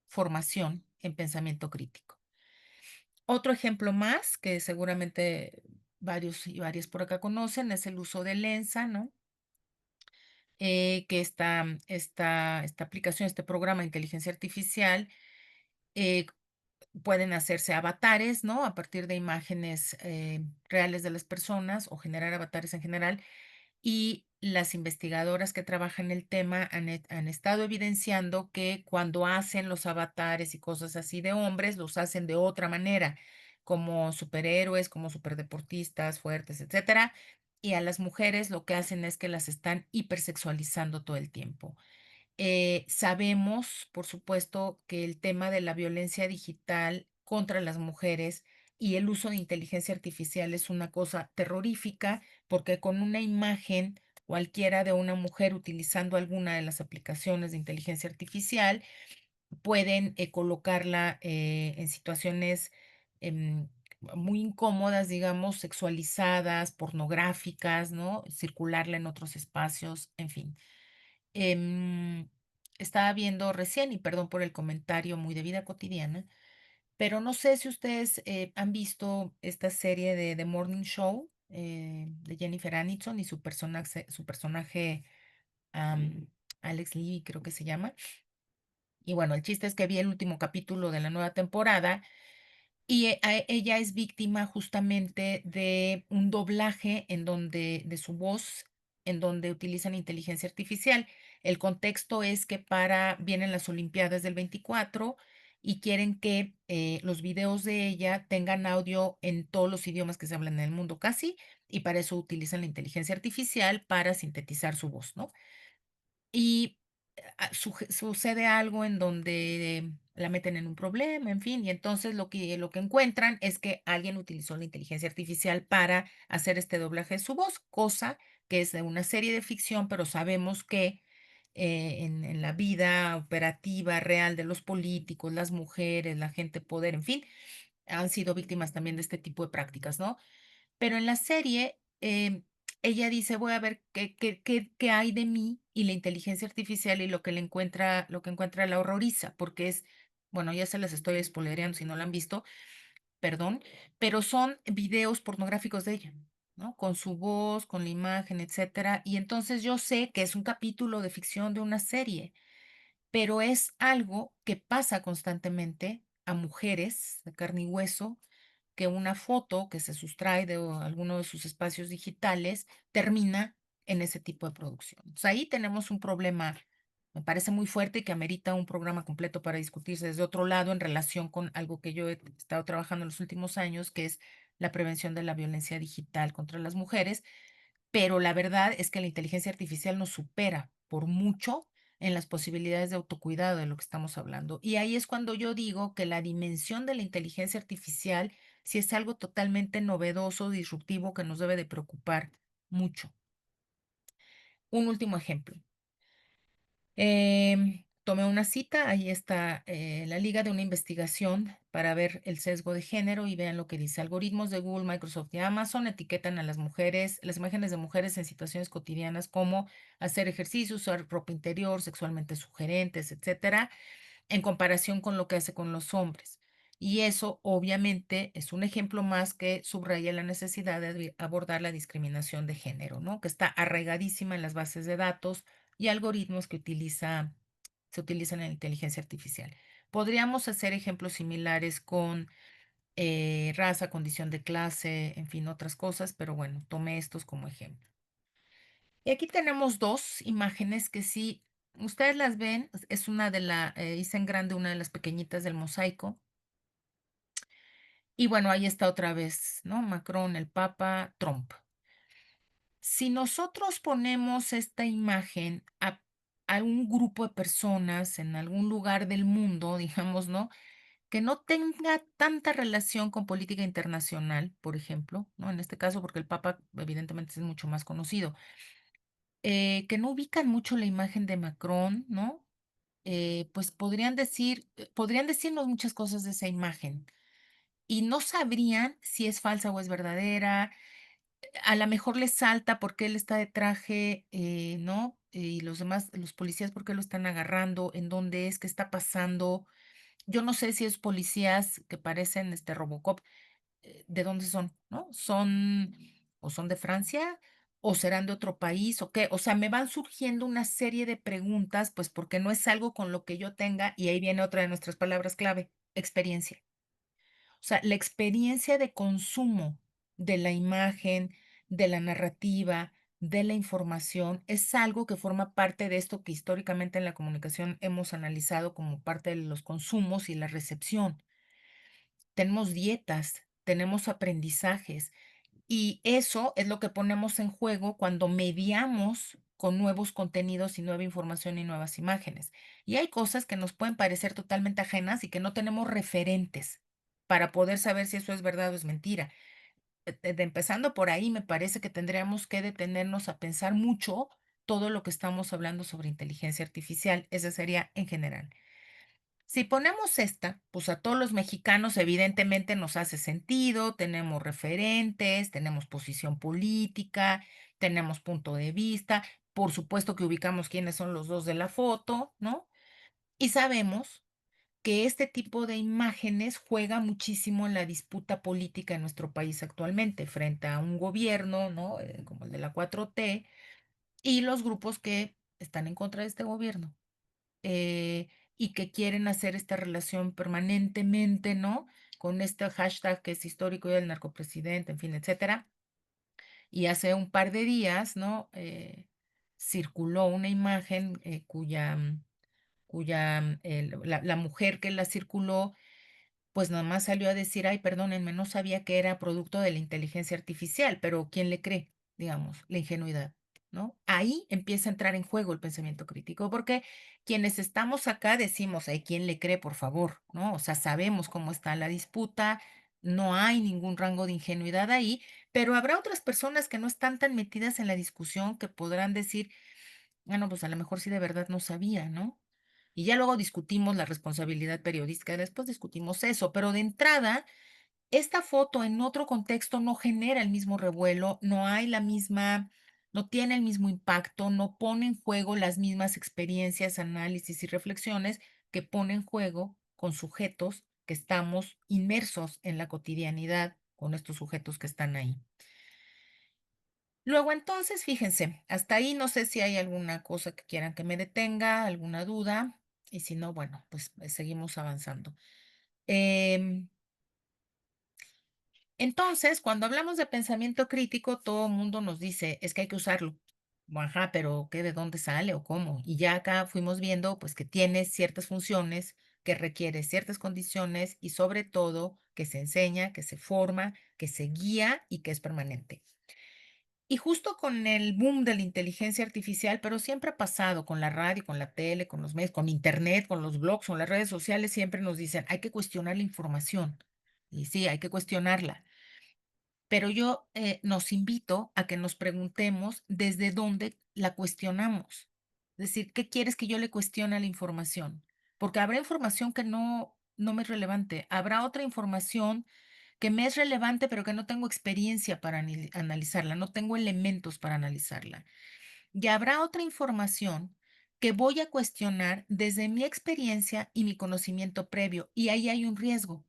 S3: formación en pensamiento crítico. Otro ejemplo más que seguramente varios y varias por acá conocen es el uso de Lensa, ¿no? Que esta aplicación, este programa de inteligencia artificial, eh, pueden hacerse avatares, ¿no? A partir de imágenes reales de las personas o generar avatares en general. Y las investigadoras que trabajan en el tema han estado evidenciando que cuando hacen los avatares y cosas así de hombres, los hacen de otra manera, como superhéroes, como superdeportistas fuertes, etcétera. Y a las mujeres lo que hacen es que las están hipersexualizando todo el tiempo. Sabemos, por supuesto, que el tema de la violencia digital contra las mujeres y el uso de inteligencia artificial es una cosa terrorífica, porque con una imagen cualquiera de una mujer utilizando alguna de las aplicaciones de inteligencia artificial, pueden colocarla en situaciones em, muy incómodas, digamos, sexualizadas, pornográficas, ¿no? Circularla en otros espacios, en fin. Em, estaba viendo recién, y perdón por el comentario muy de vida cotidiana, pero no sé si ustedes han visto esta serie de The Morning Show de Jennifer Aniston y su personaje Alex Levy, creo que se llama. Y bueno, el chiste es que vi el último capítulo de la nueva temporada y ella es víctima justamente de un doblaje de su voz, en donde utilizan inteligencia artificial. El contexto es que vienen las Olimpiadas del 24 y quieren que los videos de ella tengan audio en todos los idiomas que se hablan en el mundo casi, y para eso utilizan la inteligencia artificial para sintetizar su voz, ¿no? Y sucede algo en donde la meten en un problema, en fin, y entonces lo que encuentran es que alguien utilizó la inteligencia artificial para hacer este doblaje de su voz, cosa que es de una serie de ficción, pero sabemos que en la vida operativa real de los políticos, las mujeres, la gente de poder, en fin, han sido víctimas también de este tipo de prácticas, ¿no? Pero en la serie, ella dice, voy a ver qué hay de mí y la inteligencia artificial y lo que encuentra la horroriza, porque bueno, ya se las estoy spoilereando si no la han visto, perdón, pero son videos pornográficos de ella, ¿no? Con su voz, con la imagen, etcétera. Y entonces yo sé que es un capítulo de ficción de una serie, pero es algo que pasa constantemente a mujeres de carne y hueso, que una foto que se sustrae de alguno de sus espacios digitales termina en ese tipo de producción. Entonces, ahí tenemos un problema, me parece muy fuerte y que amerita un programa completo para discutirse desde otro lado en relación con algo que yo he estado trabajando en los últimos años, que es la prevención de la violencia digital contra las mujeres, pero la verdad es que la inteligencia artificial nos supera por mucho en las posibilidades de autocuidado de lo que estamos hablando. Y ahí es cuando yo digo que la dimensión de la inteligencia artificial si es algo totalmente novedoso, disruptivo, que nos debe de preocupar mucho. Un último ejemplo. Tomé una cita, ahí está la liga de una investigación para ver el sesgo de género y vean lo que dice. Algoritmos de Google, Microsoft y Amazon etiquetan a las mujeres, las imágenes de mujeres en situaciones cotidianas como hacer ejercicio, usar ropa interior, sexualmente sugerentes, etcétera, en comparación con lo que hace con los hombres. Y eso obviamente es un ejemplo más que subraya la necesidad de abordar la discriminación de género, ¿no? Que está arraigadísima en las bases de datos y algoritmos que se utilizan en la inteligencia artificial. Podríamos hacer ejemplos similares con raza, condición de clase, en fin, otras cosas, pero bueno, tomé estos como ejemplo. Y aquí tenemos dos imágenes que si ustedes las ven, es una de hice en grande una de las pequeñitas del mosaico. Y bueno, ahí está otra vez, ¿no? Macron, el Papa, Trump. Si nosotros ponemos esta imagen a un grupo de personas en algún lugar del mundo, digamos, ¿no? Que no tenga tanta relación con política internacional, por ejemplo, ¿no? En este caso, porque el Papa evidentemente es mucho más conocido, que no ubican mucho la imagen de Macron, ¿no? Pues podrían decirnos muchas cosas de esa imagen y no sabrían si es falsa o es verdadera. A lo mejor les salta porque él está de traje, ¿no? Y los demás, los policías, ¿por qué lo están agarrando? ¿En dónde es? ¿Qué está pasando? Yo no sé si esos policías que parecen Robocop, ¿de dónde son? ¿No? O son de Francia o serán de otro país o qué. O sea, me van surgiendo una serie de preguntas, pues porque no es algo con lo que yo tenga, y ahí viene otra de nuestras palabras clave, experiencia. O sea, la experiencia de consumo de la imagen, de la narrativa, de la información, es algo que forma parte de esto que históricamente en la comunicación hemos analizado como parte de los consumos y la recepción. Tenemos dietas, tenemos aprendizajes, y eso es lo que ponemos en juego cuando mediamos con nuevos contenidos y nueva información y nuevas imágenes. Y hay cosas que nos pueden parecer totalmente ajenas y que no tenemos referentes para poder saber si eso es verdad o es mentira. Empezando por ahí, me parece que tendríamos que detenernos a pensar mucho todo lo que estamos hablando sobre inteligencia artificial. Ese sería en general. Si ponemos esta, pues a todos los mexicanos evidentemente nos hace sentido, tenemos referentes, tenemos posición política, tenemos punto de vista, por supuesto que ubicamos quiénes son los dos de la foto, ¿no? Y sabemos que este tipo de imágenes juega muchísimo en la disputa política en nuestro país actualmente, frente a un gobierno, ¿no? Como el de la 4T, y los grupos que están en contra de este gobierno eh, y que quieren hacer esta relación permanentemente, ¿no? Con este hashtag que es histórico del narcopresidente, en fin, etcétera. Y hace un par de días, ¿no? Circuló una imagen la mujer que la circuló pues nada más salió a decir, ay, perdónenme, no sabía que era producto de la inteligencia artificial, pero ¿quién le cree? Digamos, la ingenuidad, ¿no? Ahí empieza a entrar en juego el pensamiento crítico, porque quienes estamos acá decimos, ay, ¿quién le cree, por favor? ¿No? O sea, sabemos cómo está la disputa, no hay ningún rango de ingenuidad ahí, pero habrá otras personas que no están tan metidas en la discusión que podrán decir, bueno, pues a lo mejor sí de verdad no sabía, ¿no? Y ya luego discutimos la responsabilidad periodística, después discutimos eso, pero de entrada, esta foto en otro contexto no genera el mismo revuelo, no hay la misma, no tiene el mismo impacto, no pone en juego las mismas experiencias, análisis y reflexiones que pone en juego con sujetos que estamos inmersos en la cotidianidad con estos sujetos que están ahí. Luego, entonces, fíjense, hasta ahí no sé si hay alguna cosa que quieran que me detenga, alguna duda, y si no, bueno, pues seguimos avanzando. Em, entonces, cuando hablamos de pensamiento crítico, todo el mundo nos dice, es que hay que usarlo. Ajá, pero ¿qué, de dónde sale o cómo? Y ya acá fuimos viendo, pues, que tiene ciertas funciones, que requiere ciertas condiciones y sobre todo que se enseña, que se forma, que se guía y que es permanente. Y justo con el boom de la inteligencia artificial, pero siempre ha pasado con la radio, con la tele, con los medios, con internet, con los blogs, con las redes sociales, siempre nos dicen, hay que cuestionar la información. y sí, hay que cuestionarla. Pero yo nos invito a que nos preguntemos desde dónde la cuestionamos. Es decir, ¿qué quieres que yo le cuestione a la información? Porque habrá información que no me es relevante. Habrá otra información que me es relevante, pero que no tengo experiencia para analizarla, no tengo elementos para analizarla. Y habrá otra información que voy a cuestionar desde mi experiencia y mi conocimiento previo. Y ahí hay un riesgo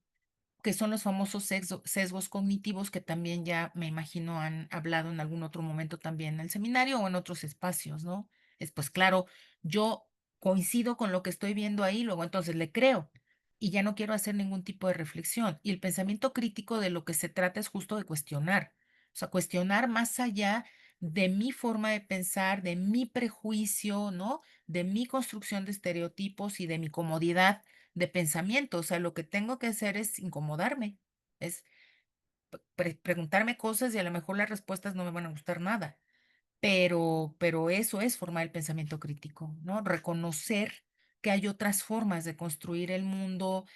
S3: que son los famosos sesgos cognitivos que también ya me imagino han hablado en algún otro momento también en el seminario o en otros espacios, ¿no? Es pues claro, yo coincido con lo que estoy viendo ahí, luego entonces le creo y ya no quiero hacer ningún tipo de reflexión. Y el pensamiento crítico de lo que se trata es justo de cuestionar, o sea, cuestionar más allá de mi forma de pensar, de mi prejuicio, ¿no? De mi construcción de estereotipos y de mi comodidad de pensamiento. O sea, lo que tengo que hacer es incomodarme, es preguntarme cosas y a lo mejor las respuestas no me van a gustar nada, pero eso es formar el pensamiento crítico, ¿no? Reconocer que hay otras formas de construir el mundo,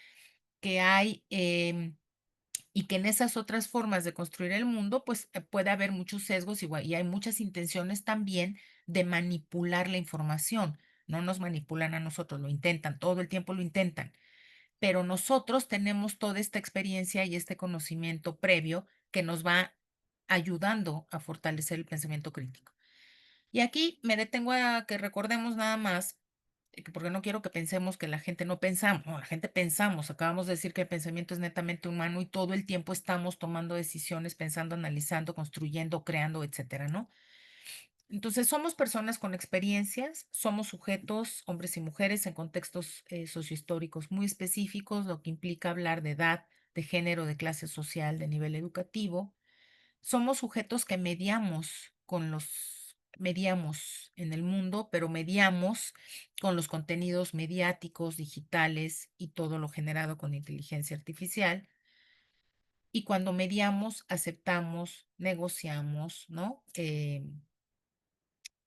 S3: que hay, y que en esas otras formas de construir el mundo, pues puede haber muchos sesgos igual, y hay muchas intenciones también de manipular la información. No nos manipulan a nosotros, lo intentan, todo el tiempo lo intentan, pero nosotros tenemos toda esta experiencia y este conocimiento previo que nos va ayudando a fortalecer el pensamiento crítico. Y aquí me detengo a que recordemos nada más, porque no quiero que pensemos que la gente no pensamos, no, la gente pensamos, acabamos de decir que el pensamiento es netamente humano y todo el tiempo estamos tomando decisiones, pensando, analizando, construyendo, creando, etcétera, ¿no? Entonces, somos personas con experiencias, somos sujetos, hombres y mujeres, en contextos sociohistóricos muy específicos, lo que implica hablar de edad, de género, de clase social, de nivel educativo. Somos sujetos que mediamos en el mundo, pero mediamos con los contenidos mediáticos, digitales y todo lo generado con inteligencia artificial. Y cuando mediamos, aceptamos, negociamos, ¿no?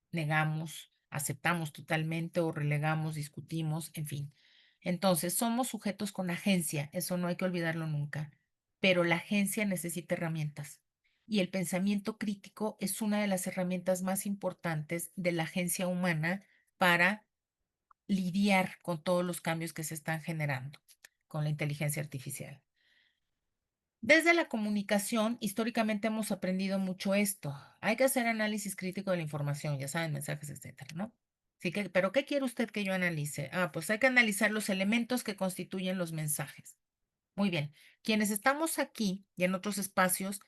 S3: Negamos, aceptamos totalmente o relegamos, discutimos, en fin. Entonces, somos sujetos con agencia, eso no hay que olvidarlo nunca, pero la agencia necesita herramientas y el pensamiento crítico es una de las herramientas más importantes de la agencia humana para lidiar con todos los cambios que se están generando con la inteligencia artificial. Desde la comunicación, históricamente hemos aprendido mucho esto. Hay que hacer análisis crítico de la información, ya saben, mensajes, etcétera, ¿no? Sí que, pero ¿qué quiere usted que yo analice? Ah, pues hay que analizar los elementos que constituyen los mensajes. Muy bien. Quienes estamos aquí y en otros espacios,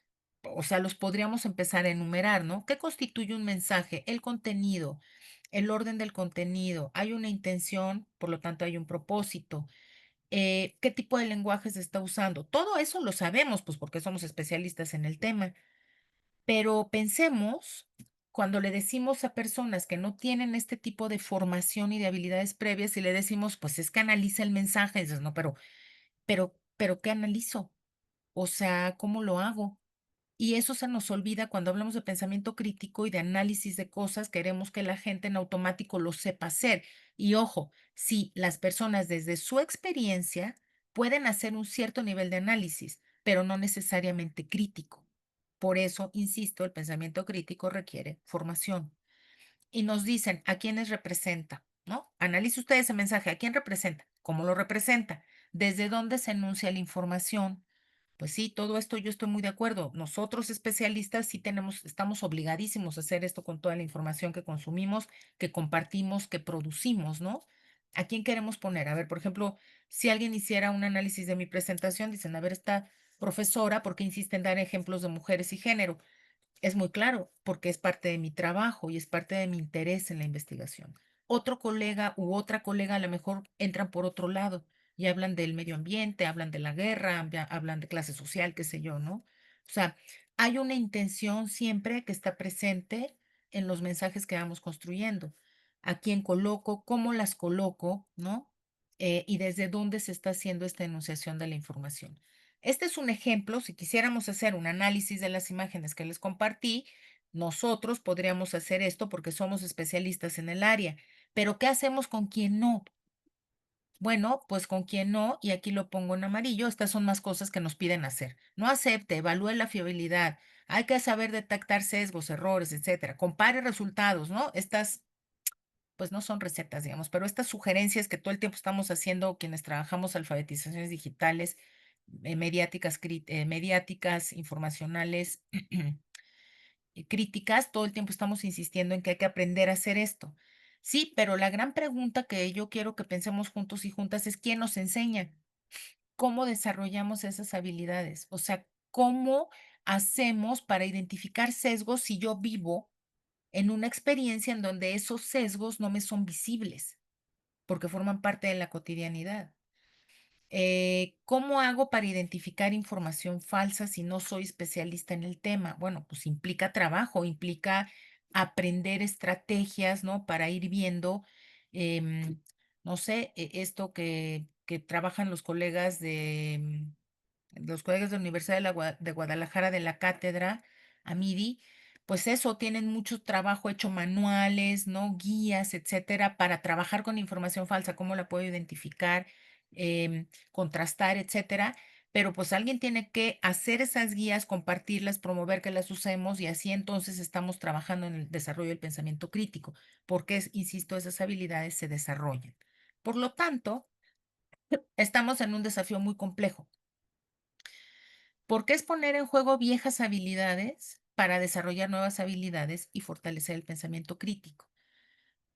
S3: o sea, los podríamos empezar a enumerar, ¿no? ¿Qué constituye un mensaje? El contenido, el orden del contenido. Hay una intención, por lo tanto hay un propósito, qué tipo de lenguaje se está usando. Todo eso lo sabemos, pues porque somos especialistas en el tema, pero pensemos cuando le decimos a personas que no tienen este tipo de formación y de habilidades previas y le decimos, pues es que analiza el mensaje, y dices, no, pero, ¿qué analizo? O sea, ¿cómo lo hago? Y eso se nos olvida cuando hablamos de pensamiento crítico y de análisis de cosas, queremos que la gente en automático lo sepa hacer. Y ojo, sí, las personas desde su experiencia pueden hacer un cierto nivel de análisis, pero no necesariamente crítico. Por eso, insisto, el pensamiento crítico requiere formación. Y nos dicen a quiénes representa, ¿no? Analice usted ese mensaje, ¿a quién representa? ¿Cómo lo representa? ¿Desde dónde se enuncia la información? Pues sí, todo esto yo estoy muy de acuerdo. Nosotros especialistas sí estamos obligadísimos a hacer esto con toda la información que consumimos, que compartimos, que producimos, ¿no? ¿A quién queremos poner? A ver, por ejemplo, si alguien hiciera un análisis de mi presentación, dicen, a ver, esta profesora, ¿por qué insiste en dar ejemplos de mujeres y género? Es muy claro, porque es parte de mi trabajo y es parte de mi interés en la investigación. Otro colega u otra colega a lo mejor entran por otro lado y hablan del medio ambiente, hablan de la guerra, hablan de clase social, qué sé yo, ¿no? O sea, hay una intención siempre que está presente en los mensajes que vamos construyendo. A quién coloco, cómo las coloco, ¿no? Y desde dónde se está haciendo esta enunciación de la información. Este es un ejemplo, si quisiéramos hacer un análisis de las imágenes que les compartí, nosotros podríamos hacer esto porque somos especialistas en el área, pero ¿qué hacemos con quien no? Bueno, pues con quien no, y aquí lo pongo en amarillo, estas son más cosas que nos piden hacer. No acepte, evalúe la fiabilidad, hay que saber detectar sesgos, errores, etcétera. Compare resultados, ¿no? Estas, pues no son recetas, digamos, pero estas sugerencias que todo el tiempo estamos haciendo quienes trabajamos alfabetizaciones digitales, mediáticas, informacionales, críticas, todo el tiempo estamos insistiendo en que hay que aprender a hacer esto. Sí, pero la gran pregunta que yo quiero que pensemos juntos y juntas es ¿quién nos enseña? ¿Cómo desarrollamos esas habilidades? O sea, ¿cómo hacemos para identificar sesgos si yo vivo en una experiencia en donde esos sesgos no me son visibles, porque forman parte de la cotidianidad? ¿Cómo hago para identificar información falsa si no soy especialista en el tema? Bueno, pues implica trabajo, implica aprender estrategias, ¿no? Para ir viendo, em, no sé, esto que trabajan los colegas de la Universidad de Guadalajara de la cátedra AMIDI, pues eso, tienen mucho trabajo hecho, manuales, ¿no? Guías, etcétera, para trabajar con información falsa, cómo la puedo identificar, contrastar, etcétera. Pero pues alguien tiene que hacer esas guías, compartirlas, promover que las usemos y así entonces estamos trabajando en el desarrollo del pensamiento crítico, porque, insisto, esas habilidades se desarrollan. Por lo tanto, estamos en un desafío muy complejo porque es poner en juego viejas habilidades para desarrollar nuevas habilidades y fortalecer el pensamiento crítico.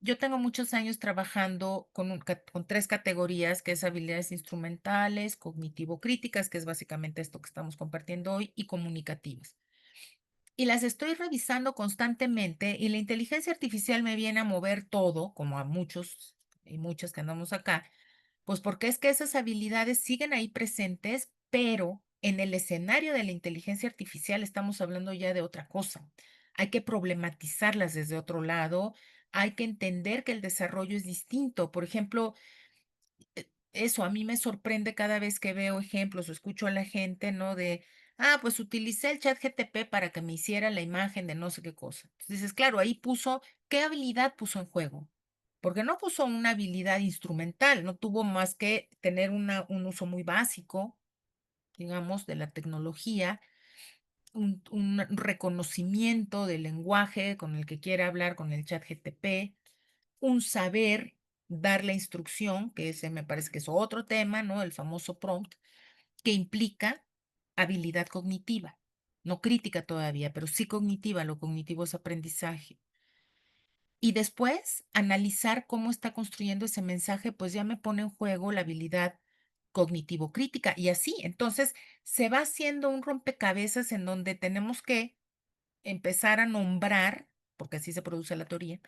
S3: Yo tengo muchos años trabajando con tres categorías, que es habilidades instrumentales, cognitivo-críticas, que es básicamente esto que estamos compartiendo hoy, y comunicativas. Y las estoy revisando constantemente y la inteligencia artificial me viene a mover todo, como a muchos y muchas que andamos acá, pues porque es que esas habilidades siguen ahí presentes, pero en el escenario de la inteligencia artificial estamos hablando ya de otra cosa. Hay que problematizarlas desde otro lado, hay que entender que el desarrollo es distinto. Por ejemplo, eso a mí me sorprende cada vez que veo ejemplos o escucho a la gente, ¿no? Pues utilicé el chat GTP para que me hiciera la imagen de no sé qué cosa. Entonces dices, claro, ahí puso, ¿qué habilidad puso en juego? Porque no puso una habilidad instrumental, no tuvo más que tener un uso muy básico, digamos, de la tecnología, un reconocimiento del lenguaje con el que quiere hablar con el chat GTP, un saber dar la instrucción, que ese me parece que es otro tema, ¿no? El famoso prompt, que implica habilidad cognitiva, no crítica todavía, pero sí cognitiva, lo cognitivo es aprendizaje. Y después, analizar cómo está construyendo ese mensaje, pues ya me pone en juego la habilidad cognitivo-crítica. Y así, entonces, se va haciendo un rompecabezas en donde tenemos que empezar a nombrar, porque así se produce la teoría,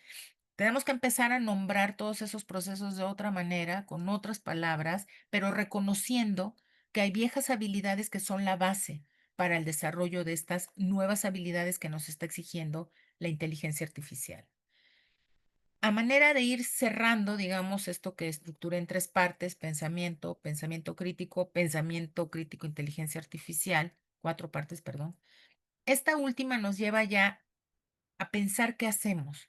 S3: tenemos que empezar a nombrar todos esos procesos de otra manera, con otras palabras, pero reconociendo que hay viejas habilidades que son la base para el desarrollo de estas nuevas habilidades que nos está exigiendo la inteligencia artificial. A manera de ir cerrando, digamos, esto que estructura en tres partes, pensamiento crítico, inteligencia artificial, cuatro partes, perdón. Esta última nos lleva ya a pensar qué hacemos.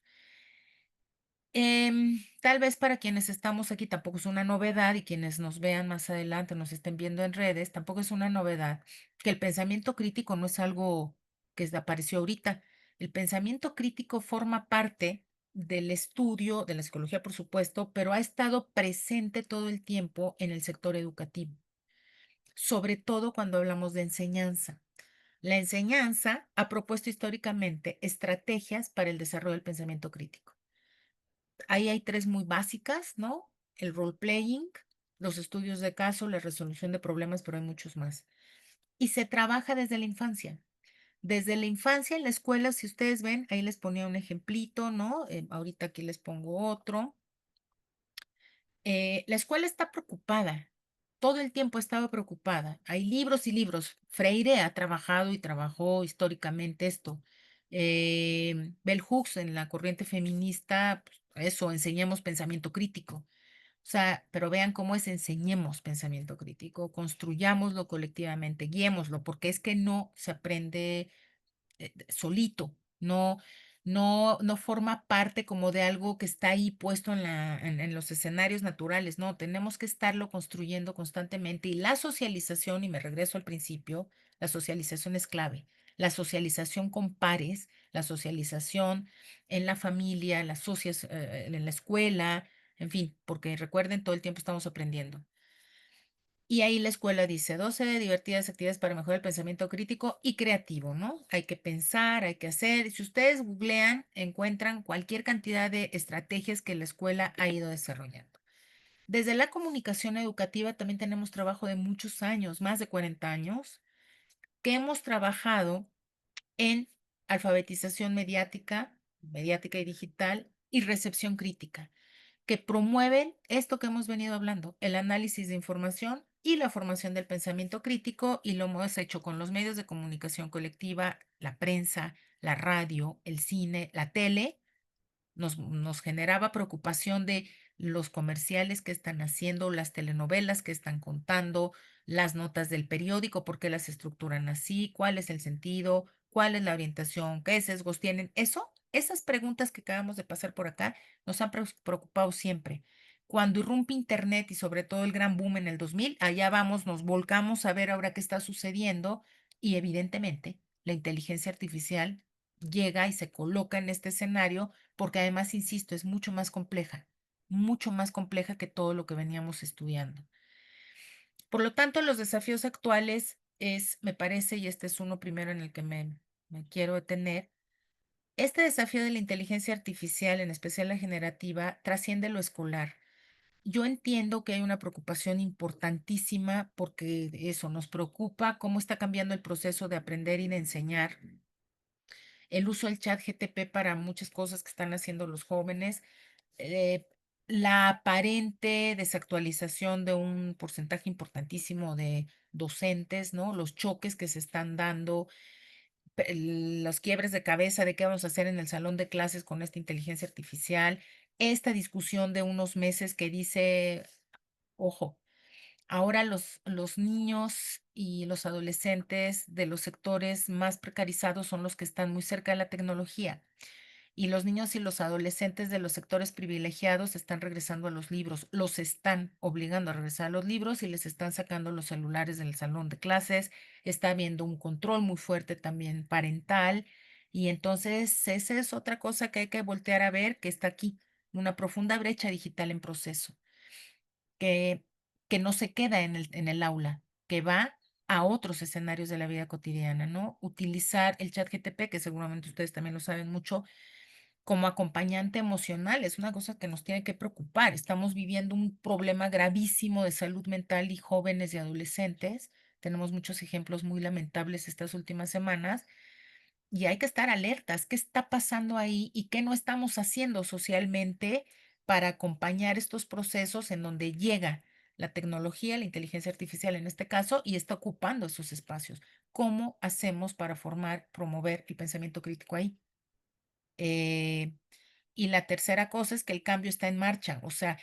S3: Tal vez para quienes estamos aquí tampoco es una novedad y quienes nos vean más adelante, nos estén viendo en redes, tampoco es una novedad que el pensamiento crítico no es algo que apareció ahorita. El pensamiento crítico forma parte del estudio de la psicología, por supuesto, pero ha estado presente todo el tiempo en el sector educativo, sobre todo cuando hablamos de enseñanza. La enseñanza ha propuesto históricamente estrategias para el desarrollo del pensamiento crítico. Ahí hay tres muy básicas, ¿no? El role playing, los estudios de caso, la resolución de problemas, pero hay muchos más. Y se trabaja desde la infancia. Desde la infancia en la escuela, si ustedes ven, ahí les ponía un ejemplito, ¿no? Ahorita aquí les pongo otro. La escuela está preocupada, todo el tiempo ha estado preocupada. Hay libros y libros. Freire ha trabajado y trabajó históricamente esto. Bell Hooks en la corriente feminista, pues, eso, enseñemos pensamiento crítico. O sea, pero vean cómo es enseñemos pensamiento crítico, construyámoslo colectivamente, guiémoslo, porque es que no se aprende solito, no, no forma parte como de algo que está ahí puesto en los escenarios naturales, no, tenemos que estarlo construyendo constantemente y la socialización, y me regreso al principio, la socialización es clave. La socialización con pares, la socialización en la familia, en la escuela, en fin, porque recuerden, todo el tiempo estamos aprendiendo. Y ahí la escuela dice 12 divertidas actividades para mejorar el pensamiento crítico y creativo, ¿no? Hay que pensar, hay que hacer. Si ustedes googlean, encuentran cualquier cantidad de estrategias que la escuela ha ido desarrollando. Desde la comunicación educativa también tenemos trabajo de muchos años, más de 40 años, que hemos trabajado en alfabetización mediática y digital y recepción crítica, que promueven esto que hemos venido hablando, el análisis de información y la formación del pensamiento crítico, y lo hemos hecho con los medios de comunicación colectiva, la prensa, la radio, el cine, la tele. Nos generaba preocupación de los comerciales que están haciendo, las telenovelas que están contando, las notas del periódico, por qué las estructuran así, cuál es el sentido, cuál es la orientación, qué sesgos tienen. Esas preguntas que acabamos de pasar por acá nos han preocupado siempre. Cuando irrumpe Internet y sobre todo el gran boom en el 2000, allá vamos, nos volcamos a ver ahora qué está sucediendo y evidentemente la inteligencia artificial llega y se coloca en este escenario porque además, insisto, es mucho más compleja que todo lo que veníamos estudiando. Por lo tanto, los desafíos actuales me parece, y este es uno primero en el que me quiero detener, este desafío de la inteligencia artificial, en especial la generativa, trasciende lo escolar. Yo entiendo que hay una preocupación importantísima porque eso nos preocupa cómo está cambiando el proceso de aprender y de enseñar, el uso del chat GTP para muchas cosas que están haciendo los jóvenes, eh, la aparente desactualización de un porcentaje importantísimo de docentes, ¿no? Los choques que se están dando, los quiebres de cabeza de qué vamos a hacer en el salón de clases con esta inteligencia artificial, esta discusión de unos meses que dice, ojo, ahora los niños y los adolescentes de los sectores más precarizados son los que están muy cerca de la tecnología. Y los niños y los adolescentes de los sectores privilegiados están regresando a los libros, los están obligando a regresar a los libros y les están sacando los celulares del salón de clases. Está habiendo un control muy fuerte también parental. Y entonces esa es otra cosa que hay que voltear a ver, que está aquí, una profunda brecha digital en proceso, que, que no se queda en el aula, que va a otros escenarios de la vida cotidiana, ¿no? Utilizar el chat GTP, que seguramente ustedes también lo saben mucho, como acompañante emocional, es una cosa que nos tiene que preocupar. Estamos viviendo un problema gravísimo de salud mental y jóvenes y adolescentes. Tenemos muchos ejemplos muy lamentables estas últimas semanas y hay que estar alertas. ¿Qué está pasando ahí y qué no estamos haciendo socialmente para acompañar estos procesos en donde llega la tecnología, la inteligencia artificial en este caso, y está ocupando esos espacios? ¿Cómo hacemos para formar, promover el pensamiento crítico ahí? Eh, y la tercera cosa es que el cambio está en marcha, o sea,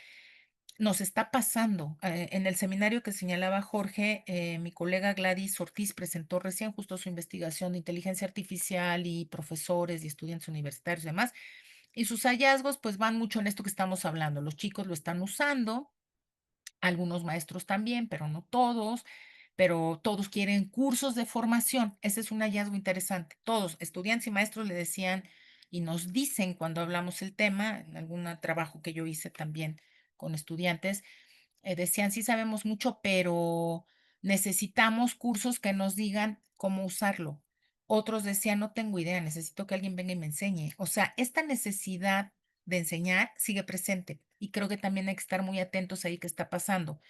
S3: nos está pasando. En el seminario que señalaba Jorge, mi colega Gladys Ortiz presentó recién justo su investigación de inteligencia artificial y profesores y estudiantes universitarios y demás, y sus hallazgos pues van mucho en esto que estamos hablando. Los chicos lo están usando, algunos maestros también, pero todos quieren cursos de formación. Ese es un hallazgo interesante. Todos, estudiantes y maestros, le decían y nos dicen cuando hablamos el tema, en algún trabajo que yo hice también con estudiantes, decían, sí sabemos mucho, pero necesitamos cursos que nos digan cómo usarlo. Otros decían, no tengo idea, necesito que alguien venga y me enseñe. O sea, esta necesidad de enseñar sigue presente y creo que también hay que estar muy atentos ahí qué está pasando.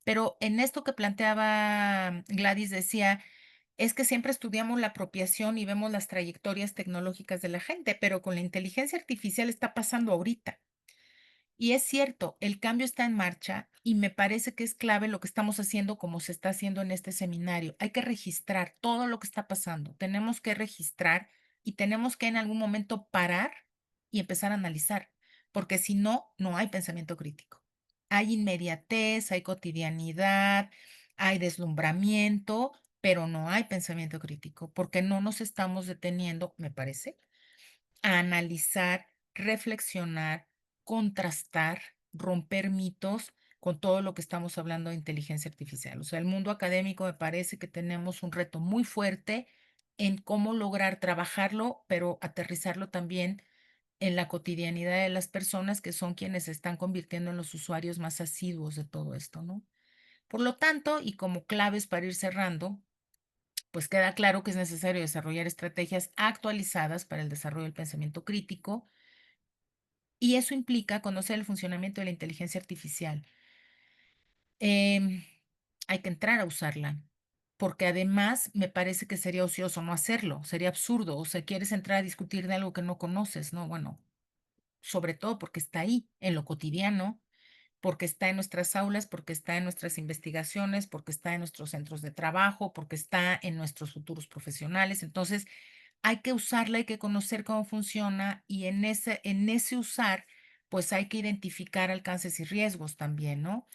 S3: Pero en esto que planteaba Gladys decía, es que siempre estudiamos la apropiación y vemos las trayectorias tecnológicas de la gente, pero con la inteligencia artificial está pasando ahorita. Y es cierto, el cambio está en marcha y me parece que es clave lo que estamos haciendo como se está haciendo en este seminario. Hay que registrar todo lo que está pasando. Tenemos que registrar y tenemos que en algún momento parar y empezar a analizar, porque si no, no hay pensamiento crítico. Hay inmediatez, hay cotidianidad, hay deslumbramiento, pero no hay pensamiento crítico, porque no nos estamos deteniendo, me parece, a analizar, reflexionar, contrastar, romper mitos con todo lo que estamos hablando de inteligencia artificial. O sea, el mundo académico me parece que tenemos un reto muy fuerte en cómo lograr trabajarlo, pero aterrizarlo también en la cotidianidad de las personas que son quienes se están convirtiendo en los usuarios más asiduos de todo esto, ¿no? Por lo tanto, y como claves para ir cerrando, pues queda claro que es necesario desarrollar estrategias actualizadas para el desarrollo del pensamiento crítico y eso implica conocer el funcionamiento de la inteligencia artificial. Em, Hay que entrar a usarla, porque además me parece que sería ocioso no hacerlo, sería absurdo, o sea, quieres entrar a discutir de algo que no conoces, ¿no? Bueno, sobre todo porque está ahí, en lo cotidiano, porque está en nuestras aulas, porque está en nuestras investigaciones, porque está en nuestros centros de trabajo, porque está en nuestros futuros profesionales. Entonces, hay que usarla, hay que conocer cómo funciona y en ese usar, pues hay que identificar alcances y riesgos también, ¿no?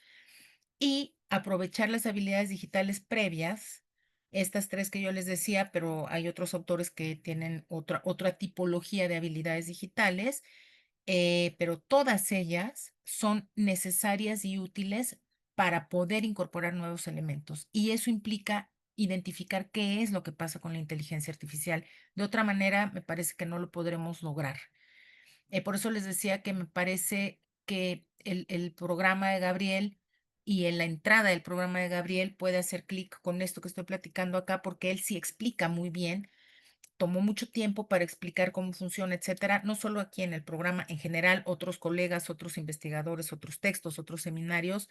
S3: Y aprovechar las habilidades digitales previas, estas tres que yo les decía, pero hay otros autores que tienen otra tipología de habilidades digitales, pero todas ellas son necesarias y útiles para poder incorporar nuevos elementos. Y eso implica identificar qué es lo que pasa con la inteligencia artificial. De otra manera, me parece que no lo podremos lograr. Por eso les decía que me parece que el programa de Gabriel y en la entrada del programa de Gabriel puede hacer clic con esto que estoy platicando acá, porque él sí explica muy bien, tomó mucho tiempo para explicar cómo funciona, etcétera, no solo aquí en el programa, en general, otros colegas, otros investigadores, otros textos, otros seminarios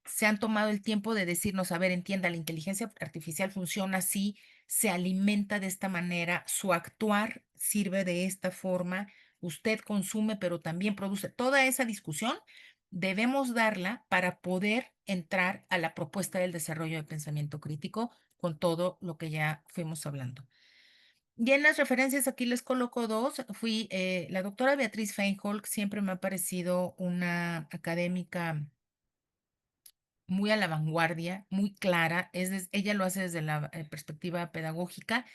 S3: se han tomado el tiempo de decirnos, a ver, entienda, la inteligencia artificial funciona así, se alimenta de esta manera, su actuar sirve de esta forma, usted consume, pero también produce. Toda esa discusión debemos darla para poder entrar a la propuesta del desarrollo de pensamiento crítico con todo lo que ya fuimos hablando. Y en las referencias aquí les coloco dos. La doctora Beatriz Feinholz siempre me ha parecido una académica muy a la vanguardia, muy clara. Ella lo hace desde la perspectiva pedagógica,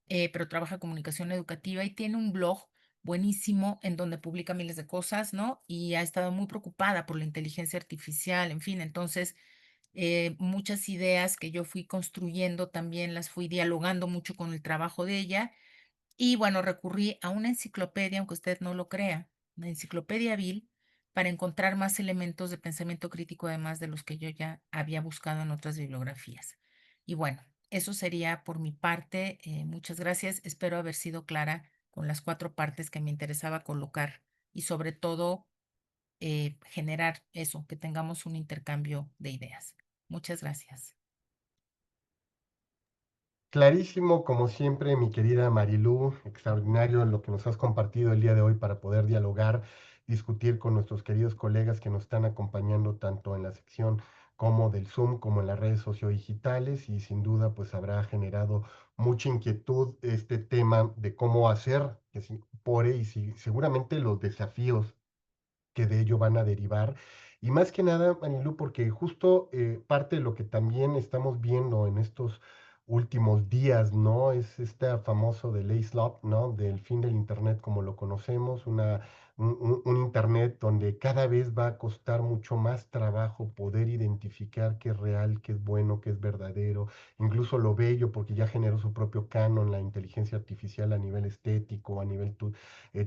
S3: pero trabaja comunicación educativa y tiene un blog buenísimo en donde publica miles de cosas, ¿no? Y ha estado muy preocupada por la inteligencia artificial, en fin, entonces muchas ideas que yo fui construyendo también las fui dialogando mucho con el trabajo de ella y bueno, recurrí a una enciclopedia, aunque usted no lo crea, una enciclopedia Bill, para encontrar más elementos de pensamiento crítico, además de los que yo ya había buscado en otras bibliografías. Y bueno, eso sería por mi parte. Muchas gracias. Espero haber sido clara con las cuatro partes que me interesaba colocar y sobre todo generar eso, que tengamos un intercambio de ideas. Muchas gracias.
S1: Clarísimo, como siempre, mi querida Marilú, extraordinario lo que nos has compartido el día de hoy para poder dialogar, discutir con nuestros queridos colegas que nos están acompañando tanto en la sección como del Zoom, como en las redes sociodigitales, y sin duda pues habrá generado mucha inquietud este tema de cómo hacer que se incorpore y seguramente los desafíos que de ello van a derivar. Y más que nada, Anilú, porque justo parte de lo que también estamos viendo en estos últimos días, ¿no? Es este famoso de ley slop, ¿no? Del fin del Internet como lo conocemos, un Internet donde cada vez va a costar mucho más trabajo poder identificar qué es real, qué es bueno, qué es verdadero, incluso lo bello, porque ya generó su propio canon, la inteligencia artificial a nivel estético, a nivel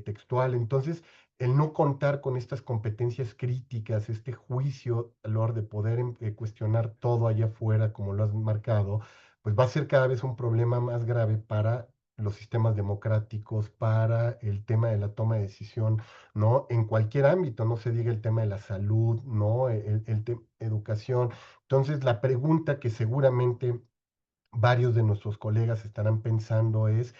S1: textual. Entonces, el no contar con estas competencias críticas, este juicio a la hora de poder cuestionar todo allá afuera, como lo has marcado, pues va a ser cada vez un problema más grave para los sistemas democráticos, para el tema de la toma de decisión, ¿no? En cualquier ámbito, no se diga el tema de la salud, ¿no? El tema de educación. Entonces, la pregunta que seguramente varios de nuestros colegas estarán pensando es,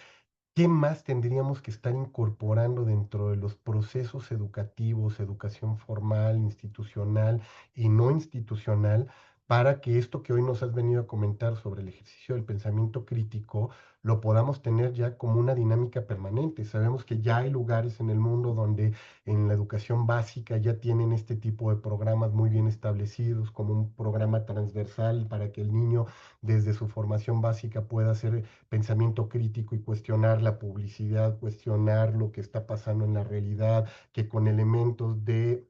S1: ¿qué más tendríamos que estar incorporando dentro de los procesos educativos, educación formal, institucional y no institucional, para que esto que hoy nos has venido a comentar sobre el ejercicio del pensamiento crítico lo podamos tener ya como una dinámica permanente. Sabemos que ya hay lugares en el mundo donde en la educación básica ya tienen este tipo de programas muy bien establecidos, como un programa transversal para que el niño desde su formación básica pueda hacer pensamiento crítico y cuestionar la publicidad, cuestionar lo que está pasando en la realidad, que con elementos de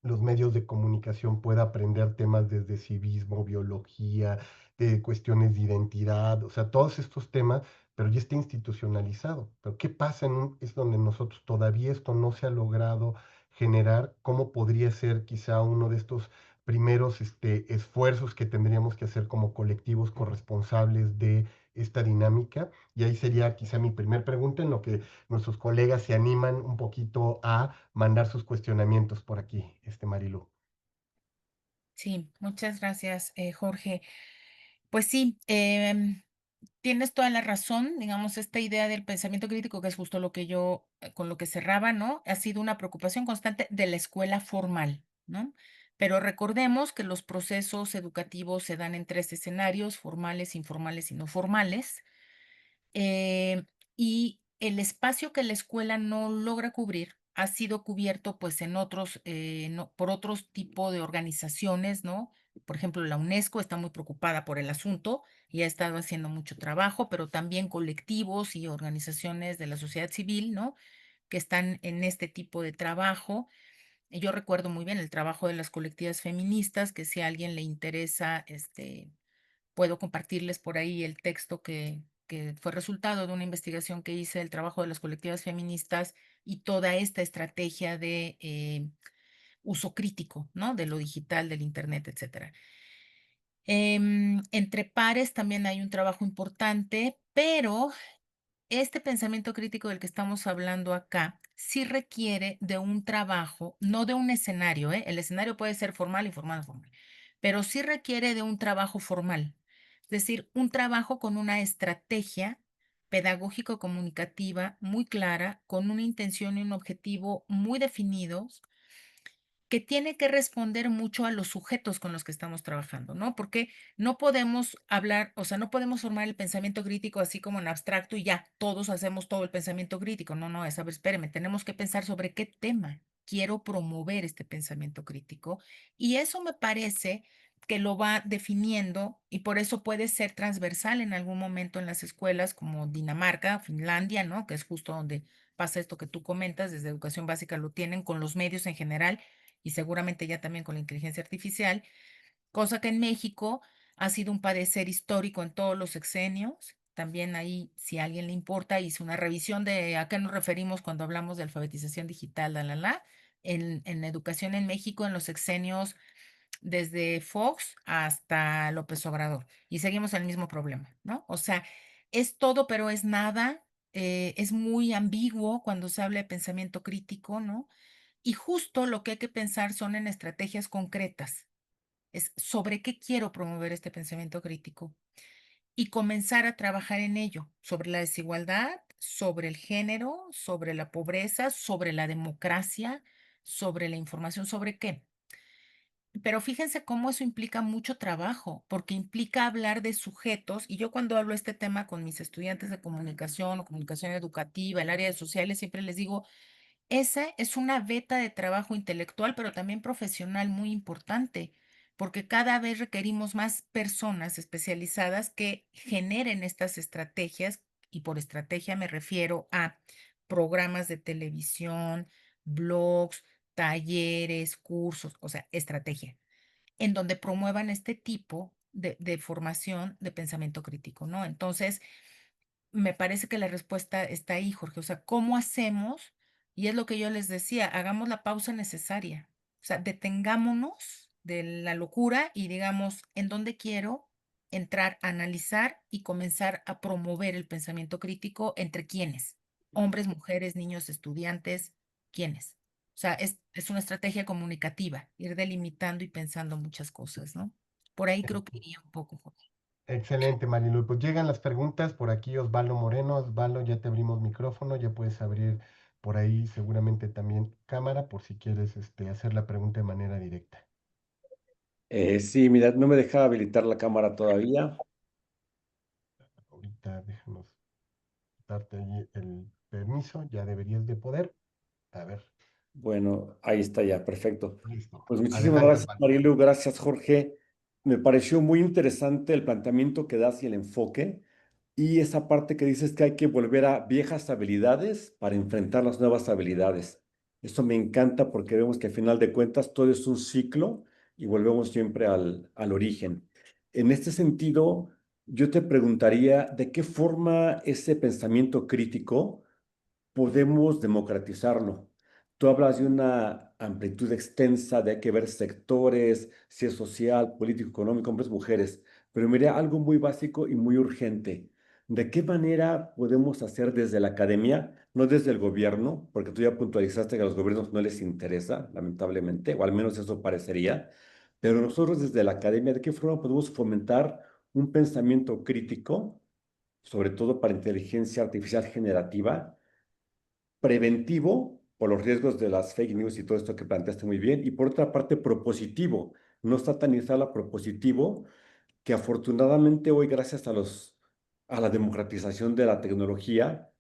S1: los medios de comunicación pueda aprender temas desde civismo, biología, de cuestiones de identidad, o sea, todos estos temas, pero ya está institucionalizado. Pero ¿qué pasa es donde nosotros todavía esto no se ha logrado generar? ¿Cómo podría ser quizá uno de estos primeros esfuerzos que tendríamos que hacer como colectivos corresponsables de esta dinámica? Y ahí sería quizá mi primer pregunta, en lo que nuestros colegas se animan un poquito a mandar sus cuestionamientos por aquí, Marilu.
S3: Sí, muchas gracias, Jorge. Pues sí, tienes toda la razón. Digamos, esta idea del pensamiento crítico, que es justo lo que yo, con lo que cerraba, ¿no? Ha sido una preocupación constante de la escuela formal, ¿no? Pero recordemos que los procesos educativos se dan en tres escenarios: formales, informales y no formales. eh, y el espacio que la escuela no logra cubrir ha sido cubierto pues en otros, por otros tipo de organizaciones, ¿no? Por ejemplo, la UNESCO está muy preocupada por el asunto y ha estado haciendo mucho trabajo, pero también colectivos y organizaciones de la sociedad civil, ¿no? Que están en este tipo de trabajo. Yo recuerdo muy bien el trabajo de las colectivas feministas, que si a alguien le interesa, puedo compartirles por ahí el texto que fue resultado de una investigación que hice del trabajo de las colectivas feministas y toda esta estrategia de uso crítico, ¿no? De lo digital, del Internet, etcétera. Entre pares también hay un trabajo importante, pero este pensamiento crítico del que estamos hablando acá sí requiere de un trabajo, no de un escenario, ¿eh? El escenario puede ser formal, informal, formal, pero sí requiere de un trabajo formal, es decir, un trabajo con una estrategia pedagógico-comunicativa muy clara, con una intención y un objetivo muy definidos, que tiene que responder mucho a los sujetos con los que estamos trabajando, ¿no? Porque no podemos hablar, o sea, no podemos formar el pensamiento crítico así como en abstracto y ya, todos hacemos todo el pensamiento crítico. No, no, es, a ver, espéreme, tenemos que pensar sobre qué tema quiero promover este pensamiento crítico. Y eso me parece que lo va definiendo y por eso puede ser transversal en algún momento en las escuelas como Dinamarca, Finlandia, ¿no? Que es justo donde pasa esto que tú comentas, desde educación básica lo tienen con los medios en general y seguramente ya también con la inteligencia artificial, cosa que en México ha sido un padecer histórico en todos los sexenios. También ahí, si a alguien le importa, hice una revisión de a qué nos referimos cuando hablamos de alfabetización digital, en la educación en México en los sexenios desde Fox hasta López Obrador y seguimos el mismo problema, ¿no? O sea, es todo, pero es nada. Es muy ambiguo cuando se habla de pensamiento crítico, ¿no? Y justo lo que hay que pensar son en estrategias concretas. Es sobre qué quiero promover este pensamiento crítico y comenzar a trabajar en ello, sobre la desigualdad, sobre el género, sobre la pobreza, sobre la democracia, sobre la información, sobre qué. Pero fíjense cómo eso implica mucho trabajo, porque implica hablar de sujetos, y yo cuando hablo este tema con mis estudiantes de comunicación o comunicación educativa, el área de sociales, siempre les digo, esa es una beta de trabajo intelectual, pero también profesional muy importante, porque cada vez requerimos más personas especializadas que generen estas estrategias, y por estrategia me refiero a programas de televisión, blogs, talleres, cursos, o sea, estrategia, en donde promuevan este tipo de formación de pensamiento crítico, ¿no? Entonces, me parece que la respuesta está ahí, Jorge. O sea, ¿cómo hacemos? Y es lo que yo les decía, hagamos la pausa necesaria. O sea, detengámonos de la locura y digamos, ¿en dónde quiero entrar a analizar y comenzar a promover el pensamiento crítico entre quiénes? Hombres, mujeres, niños, estudiantes, ¿quiénes? O sea, es una estrategia comunicativa, ir delimitando y pensando muchas cosas, ¿no? Por ahí creo que iría un poco, Jorge.
S1: Excelente, Marilu. Pues llegan las preguntas por aquí, Osvaldo Moreno. Osvaldo, ya te abrimos micrófono, ya puedes abrir por ahí seguramente también cámara por si quieres hacer la pregunta de manera directa.
S4: Sí, mira, no me dejaba habilitar la cámara todavía.
S1: Ahorita déjanos darte ahí el permiso, ya deberías de poder. A ver,
S4: Bueno, ahí está ya, perfecto.
S1: listo.
S4: Pues muchísimas
S1: Adelante,
S4: gracias,
S1: Osvaldo.
S4: Marilu, gracias, Jorge. Me pareció muy interesante el planteamiento que das y el enfoque. Y esa parte que dices que hay que volver a viejas habilidades para enfrentar las nuevas habilidades. Eso me encanta porque vemos que al final de cuentas todo es un ciclo y volvemos siempre al origen. En este sentido, yo te preguntaría de qué forma ese pensamiento crítico podemos democratizarlo. Tú hablas de una amplitud extensa, de hay que ver sectores, si es social, político, económico, hombres, mujeres, pero mira algo muy básico y muy urgente. ¿De qué manera podemos hacer desde la academia, no desde el gobierno, porque tú ya puntualizaste que a los gobiernos no les interesa, lamentablemente, o al menos eso parecería, pero nosotros desde la academia, ¿de qué forma podemos fomentar un pensamiento crítico, sobre todo para inteligencia artificial generativa? Preventivo por los riesgos de las fake news y todo esto que planteaste muy bien, y por otra parte propositivo, no satanizarla, propositivo, que afortunadamente hoy gracias a la democratización de la tecnología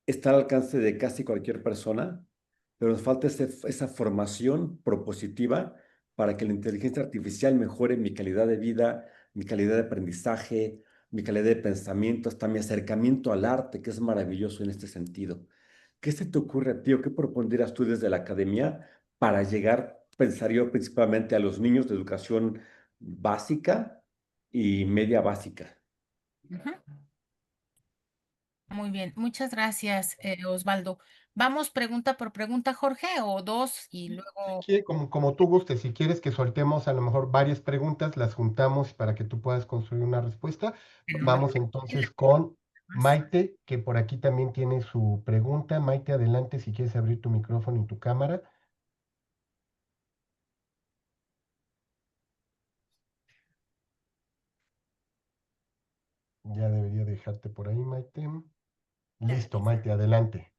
S4: está al alcance de casi cualquier persona, pero nos falta esa formación propositiva para que la inteligencia artificial mejore mi calidad de vida, mi calidad de aprendizaje, mi calidad de pensamiento, hasta mi acercamiento al arte, que es maravilloso en este sentido. ¿Qué se te ocurre a ti o qué propondrías tú desde la academia para llegar, pensaría yo, principalmente a los niños de educación básica y media básica?
S3: Ujú. Muy bien, muchas gracias, Osvaldo. Vamos pregunta por pregunta, Jorge, o dos y
S1: Si
S3: luego
S1: quieres, como tú gustes, si quieres que soltemos a lo mejor varias preguntas, las juntamos para que tú puedas construir una respuesta.
S3: fenomenal.
S1: Vamos entonces con Maite, que por aquí también tiene su pregunta. Maite, adelante si quieres abrir tu micrófono y tu cámara. Ya debería dejarte por ahí, Maite. Listo, Maite, adelante.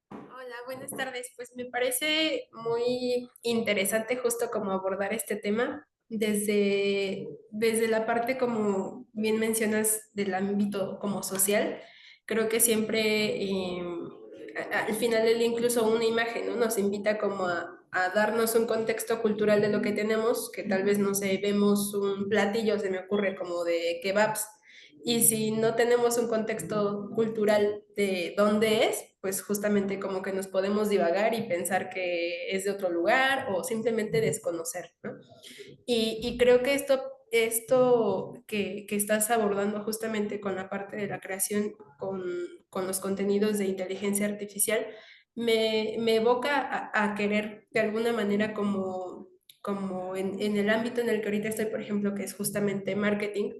S5: Hola, buenas tardes. Pues me parece muy interesante justo como abordar este tema desde la parte, como bien mencionas, del ámbito como social. Creo que siempre al final él incluso una imagen, ¿no? Nos invita como a darnos un contexto cultural de lo que tenemos, que tal vez, no sé, vemos un platillo, se me ocurre como de kebabs, y si no tenemos un contexto cultural de dónde es, pues justamente como que nos podemos divagar y pensar que es de otro lugar o simplemente desconocer, ¿no? Y creo que esto que estás abordando justamente con la parte de la creación con los contenidos de inteligencia artificial, me evoca a querer de alguna manera como en el ámbito en el que ahorita estoy, por ejemplo, que es justamente marketing,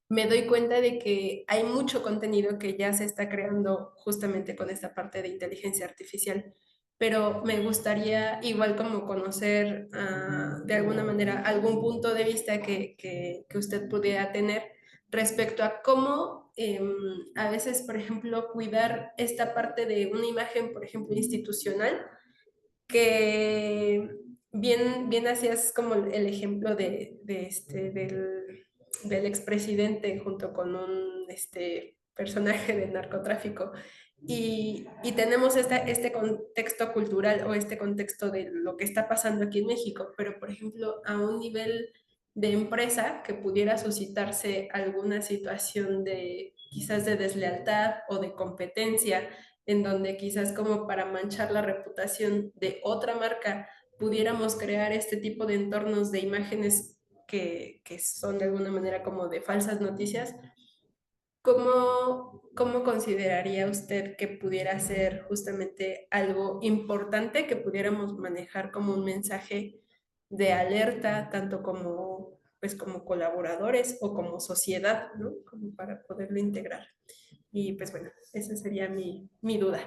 S5: me doy cuenta de que hay mucho contenido que ya se está creando justamente con esta parte de inteligencia artificial, pero me gustaría igual como conocer de alguna manera algún punto de vista que usted pudiera tener respecto a cómo a veces, por ejemplo, cuidar esta parte de una imagen, por ejemplo, institucional, que bien hacías como el ejemplo del expresidente junto con un personaje de narcotráfico. Y tenemos este contexto cultural o este contexto de lo que está pasando aquí en México, pero por ejemplo a un nivel de empresa que pudiera suscitarse alguna situación de quizás de deslealtad o de competencia, en donde quizás como para manchar la reputación de otra marca pudiéramos crear este tipo de entornos de imágenes que son de alguna manera como de falsas noticias. ¿Cómo consideraría usted que pudiera ser justamente algo importante que pudiéramos manejar como un mensaje de alerta, tanto como, pues, como colaboradores o como sociedad, ¿no? Como para poderlo integrar? Y pues bueno, esa sería mi duda.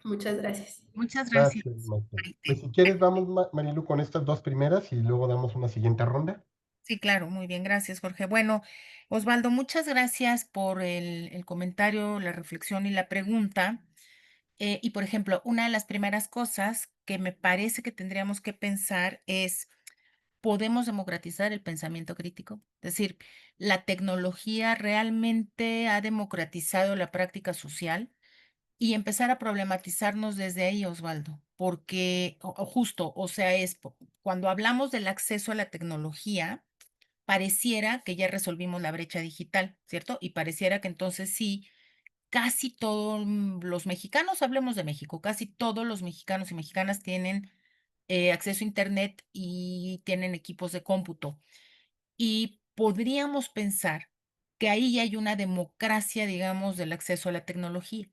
S5: Muchas gracias.
S3: muchas gracias,
S1: Gracias, Maite. Pues
S3: Maite.
S1: si quieres, vamos, Marilu, con estas dos primeras y luego damos una siguiente ronda.
S3: Sí, claro, muy bien, gracias, Jorge. Bueno, Osvaldo, muchas gracias por el comentario, la reflexión y la pregunta. Y por ejemplo, una de las primeras cosas que me parece que tendríamos que pensar es podemos democratizar el pensamiento crítico. Es decir, la tecnología realmente ha democratizado la práctica social y empezar a problematizarnos desde ahí, Osvaldo, porque justo, o sea, cuando hablamos del acceso a la tecnología, pareciera que ya resolvimos la brecha digital, ¿cierto? Y pareciera que entonces sí, casi todos los mexicanos, hablemos de México, casi todos los mexicanos y mexicanas tienen acceso a Internet y tienen equipos de cómputo. Y podríamos pensar que ahí ya hay una democracia, digamos, del acceso a la tecnología.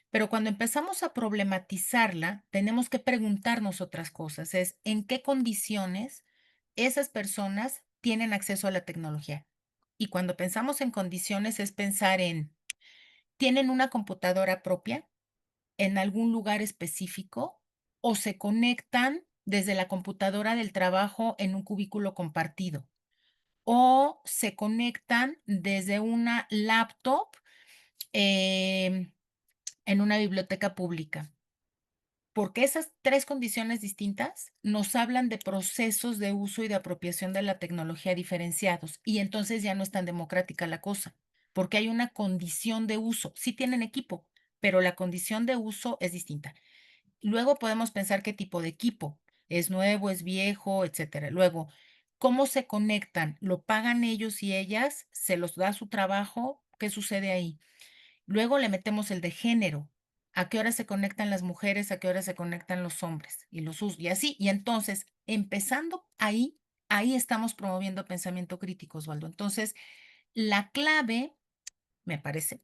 S3: Pero cuando empezamos a problematizarla, tenemos que preguntarnos otras cosas. Es en qué condiciones esas personas tienen acceso a la tecnología. Y cuando pensamos en condiciones es pensar en, ¿tienen una computadora propia en algún lugar específico o se conectan desde la computadora del trabajo en un cubículo compartido? O se conectan desde una laptop em, en una biblioteca pública. Porque esas tres condiciones distintas nos hablan de procesos de uso y de apropiación de la tecnología diferenciados. Y entonces ya no es tan democrática la cosa, porque hay una condición de uso. Sí tienen equipo, pero la condición de uso es distinta. Luego podemos pensar qué tipo de equipo, es nuevo, es viejo, etcétera. Luego, ¿cómo se conectan? ¿Lo pagan ellos y ellas? ¿Se los da su trabajo? ¿Qué sucede ahí? Luego le metemos el de género. ¿A qué hora se conectan las mujeres? ¿A qué hora se conectan los hombres? Y así. Y entonces, empezando ahí, ahí estamos promoviendo pensamiento crítico, Osvaldo. Entonces, la clave, me parece,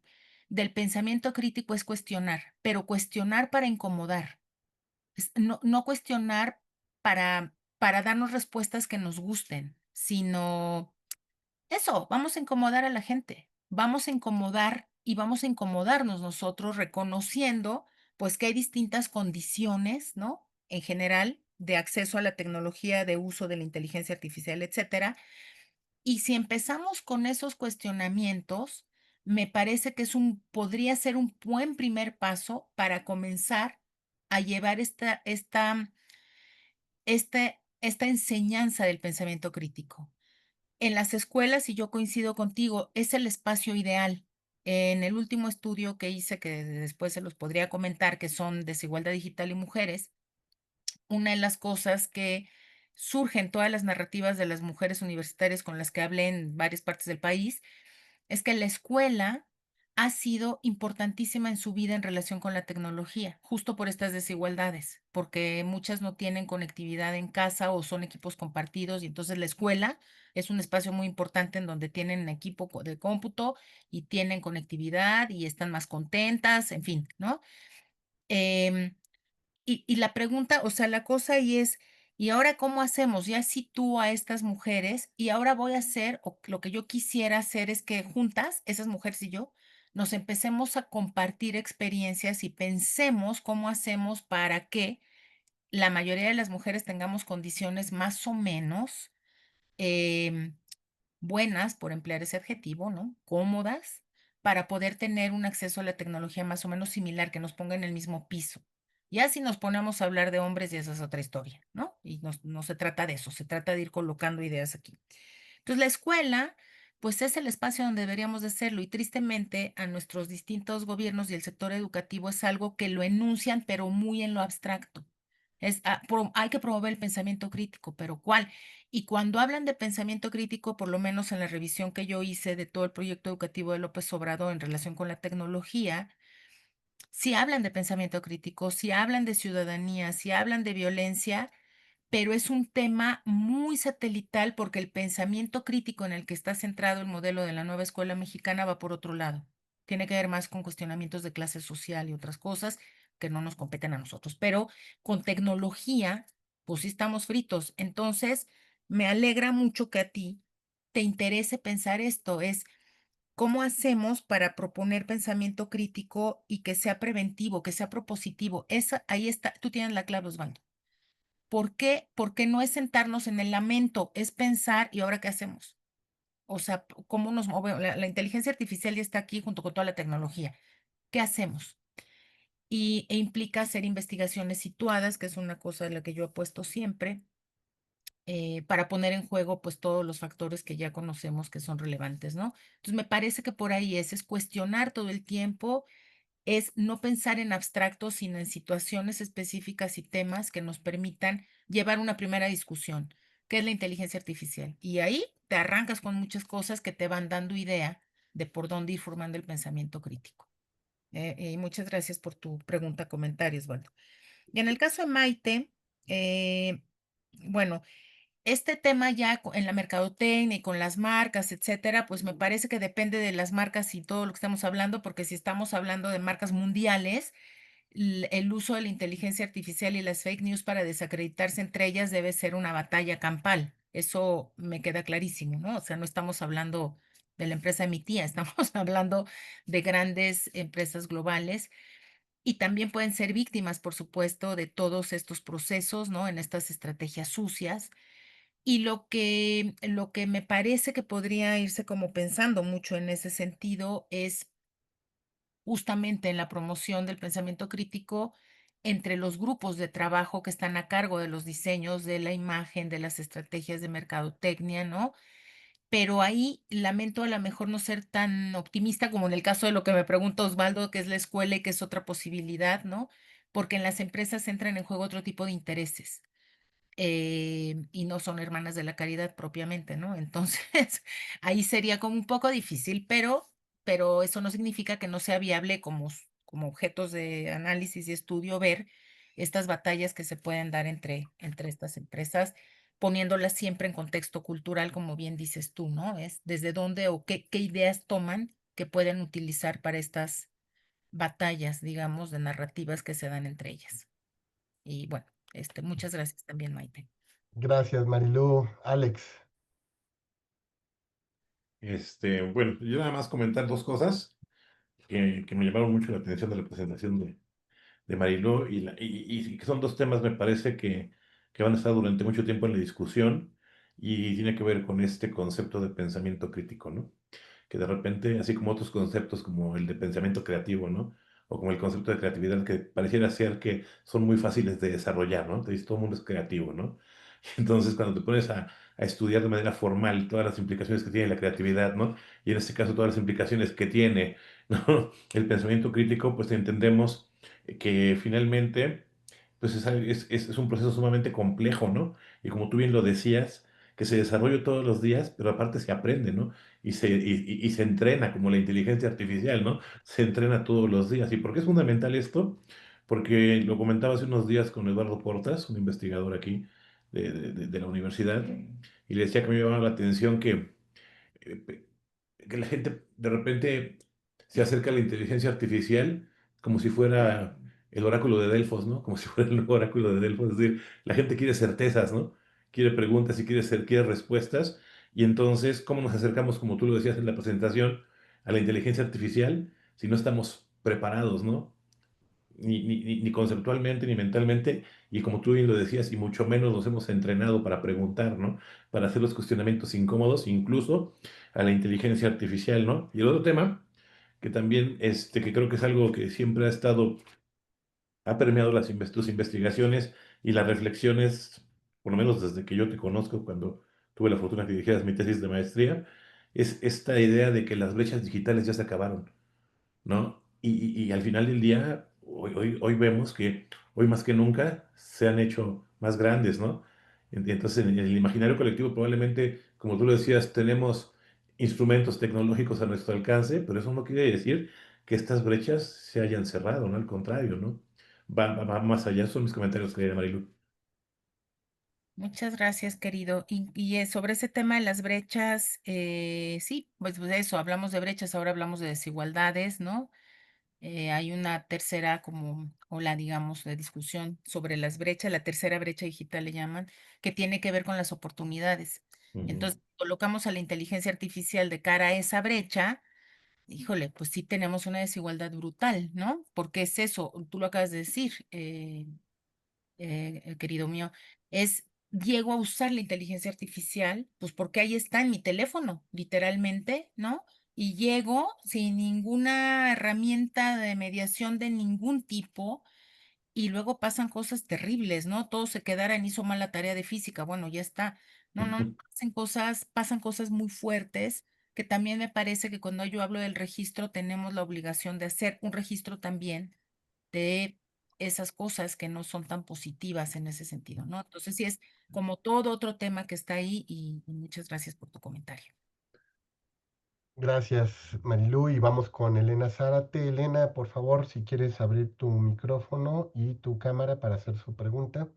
S3: del pensamiento crítico es cuestionar, pero cuestionar para incomodar. No cuestionar para darnos respuestas que nos gusten, sino eso, vamos a incomodar a la gente, vamos a incomodar y vamos a incomodarnos nosotros reconociendo pues que hay distintas condiciones, ¿no? En general, de acceso a la tecnología, de uso de la inteligencia artificial, etcétera. Y si empezamos con esos cuestionamientos, me parece que podría ser un buen primer paso para comenzar a llevar esta enseñanza del pensamiento crítico. En las escuelas, y yo coincido contigo, es el espacio ideal. En el último estudio que hice, que después se los podría comentar, que son desigualdad digital y mujeres, una de las cosas que surgen todas las narrativas de las mujeres universitarias con las que hablé en varias partes del país es que la escuela ha sido importantísima en su vida en relación con la tecnología, justo por estas desigualdades, porque muchas no tienen conectividad en casa o son equipos compartidos y entonces la escuela es un espacio muy importante en donde tienen equipo de cómputo y tienen conectividad y están más contentas, en fin, ¿no? Em, y la pregunta, o sea, la cosa ahí es, ¿y ahora cómo hacemos? Ya sitúo a estas mujeres y ahora voy a hacer, o lo que yo quisiera hacer es que juntas, esas mujeres y yo, nos empecemos a compartir experiencias y pensemos cómo hacemos para que la mayoría de las mujeres tengamos condiciones más o menos em, buenas, por emplear ese adjetivo, ¿no? Cómodas, para poder tener un acceso a la tecnología más o menos similar, que nos ponga en el mismo piso. Ya si nos ponemos a hablar de hombres, ya esa es otra historia, ¿no? Y no se trata de eso, se trata de ir colocando ideas aquí. Entonces, la escuela, pues es el espacio donde deberíamos de hacerlo y tristemente a nuestros distintos gobiernos y el sector educativo es algo que lo enuncian, pero muy en lo abstracto. Hay que promover el pensamiento crítico, pero ¿cuál? Y cuando hablan de pensamiento crítico, por lo menos en la revisión que yo hice de todo el proyecto educativo de López Obrador en relación con la tecnología, si hablan de pensamiento crítico, si hablan de ciudadanía, si hablan de violencia, pero es un tema muy satelital porque el pensamiento crítico en el que está centrado el modelo de la nueva escuela mexicana va por otro lado. Tiene que ver más con cuestionamientos de clase social y otras cosas que no nos competen a nosotros, pero con tecnología, pues sí estamos fritos. Entonces, me alegra mucho que a ti te interese pensar esto, es ¿cómo hacemos para proponer pensamiento crítico y que sea preventivo, que sea propositivo? Ahí está, tú tienes la clave, Osvaldo. ¿Por qué? Porque no es sentarnos en el lamento, es pensar, ¿y ahora qué hacemos? O sea, ¿cómo nos movemos? La inteligencia artificial ya está aquí junto con toda la tecnología. ¿Qué hacemos? E implica hacer investigaciones situadas, que es una cosa de la que yo apuesto siempre, para poner en juego pues todos los factores que ya conocemos que son relevantes, ¿no? Entonces me parece que por ahí es cuestionar todo el tiempo, es no pensar en abstracto, sino en situaciones específicas y temas que nos permitan llevar una primera discusión, que es la inteligencia artificial. Y ahí te arrancas con muchas cosas que te van dando idea de por dónde ir formando el pensamiento crítico. Y muchas gracias por tu pregunta, comentarios, bueno. Y en el caso de Maite, eh, bueno, este tema ya en la mercadotecnia y con las marcas, etcétera, pues me parece que depende de las marcas y todo lo que estamos hablando, porque si estamos hablando de marcas mundiales, el uso de la inteligencia artificial y las fake news para desacreditarse entre ellas debe ser una batalla campal. Eso me queda clarísimo, ¿no? O sea, no estamos hablando de la empresa de mi tía, estamos hablando de grandes empresas globales y también pueden ser víctimas, por supuesto, de todos estos procesos, ¿no? En estas estrategias sucias. Y lo que me parece que podría irse como pensando mucho en ese sentido es justamente en la promoción del pensamiento crítico entre los grupos de trabajo que están a cargo de los diseños, de la imagen, de las estrategias de mercadotecnia, ¿no? Pero ahí lamento a lo mejor no ser tan optimista como en el caso de lo que me pregunta Osvaldo, que es la escuela y que es otra posibilidad, ¿no? Porque en las empresas entran en juego otro tipo de intereses y no son hermanas de la caridad propiamente, ¿no? Entonces, ahí sería como un poco difícil, pero eso no significa que no sea viable como objetos de análisis y estudio ver estas batallas que se pueden dar entre estas empresas, poniéndolas siempre en contexto cultural, como bien dices tú, ¿no? Es desde dónde o qué ideas toman que pueden utilizar para estas batallas, digamos, de narrativas que se dan entre ellas. Y bueno, muchas gracias también, Maite.
S1: Gracias, Marilú. Alex,
S2: Bueno, yo nada más comentar dos cosas que me llamaron mucho la atención de la presentación de Mariló y que son dos temas, me parece, que van a estar durante mucho tiempo en la discusión y tiene que ver con este concepto de pensamiento crítico, ¿no? Que de repente, así como otros conceptos como el de pensamiento creativo, ¿no? O como el concepto de creatividad, que pareciera ser que son muy fáciles de desarrollar, ¿no? Entonces todo el mundo es creativo, ¿no? Entonces cuando te pones a estudiar de manera formal todas las implicaciones que tiene la creatividad, ¿no? Y en este caso todas las implicaciones que tiene, ¿no? El pensamiento crítico, pues entendemos que finalmente, pues es un proceso sumamente complejo, ¿no? Y como tú bien lo decías, que se desarrolla todos los días, pero aparte se aprende, ¿no? Y se entrena como la inteligencia artificial, ¿no? Se entrena todos los días. ¿Y por qué es fundamental esto? Porque lo comentaba hace unos días con Eduardo Portas, un investigador aquí de la universidad, y le decía que me llamaba la atención eh, que la gente de repente se acerca a la inteligencia artificial como si fuera el oráculo de Delfos, ¿no? Como si fuera el oráculo de Delfos. Es decir, la gente quiere certezas, ¿no? Quiere preguntas y quiere respuestas. Y entonces, ¿cómo nos acercamos, como tú lo decías en la presentación, a la inteligencia artificial si no estamos preparados, ¿no? Ni conceptualmente ni mentalmente, y como tú bien lo decías, y mucho menos nos hemos entrenado para preguntar, ¿no? Para hacer los cuestionamientos incómodos, incluso a la inteligencia artificial, ¿no? Y el otro tema, que también, que creo que es algo que siempre ha permeado tus investigaciones y las reflexiones, por lo menos desde que yo te conozco, cuando tuve la fortuna que dirigieras mi tesis de maestría, es esta idea de que las brechas digitales ya se acabaron, ¿no? Y al final del día, hoy vemos que hoy más que nunca se han hecho más grandes, ¿no? Entonces, en el imaginario colectivo probablemente, como tú lo decías, tenemos instrumentos tecnológicos a nuestro alcance, pero eso no quiere decir que estas brechas se hayan cerrado, ¿no? Al contrario, ¿no? Va más allá, son mis comentarios, querida Marilu.
S3: Muchas gracias, querido. Y sobre ese tema de las brechas, sí, pues eso, hablamos de brechas, ahora hablamos de desigualdades, ¿no? Hay una tercera como ola, digamos, de discusión sobre las brechas, la tercera brecha digital le llaman, que tiene que ver con las oportunidades.
S2: Ujú.
S3: Entonces, colocamos a la inteligencia artificial de cara a esa brecha, híjole, pues sí tenemos una desigualdad brutal, ¿no? Porque es eso, tú lo acabas de decir, querido mío, llego a usar la inteligencia artificial, pues porque ahí está en mi teléfono, literalmente, ¿no? Y llego sin ninguna herramienta de mediación de ningún tipo y luego pasan cosas terribles, ¿no? Todos se quedaran, hizo mal la tarea de física, bueno, ya está. No, no, pasan cosas muy fuertes que también me parece que cuando yo hablo del registro tenemos la obligación de hacer un registro también de esas cosas que no son tan positivas en ese sentido, ¿no? Entonces sí es como todo otro tema que está ahí y muchas gracias por tu comentario.
S1: Gracias, Marilú. Y vamos con Elena Zárate. Elena, por favor, si quieres abrir tu micrófono y tu cámara para hacer su pregunta.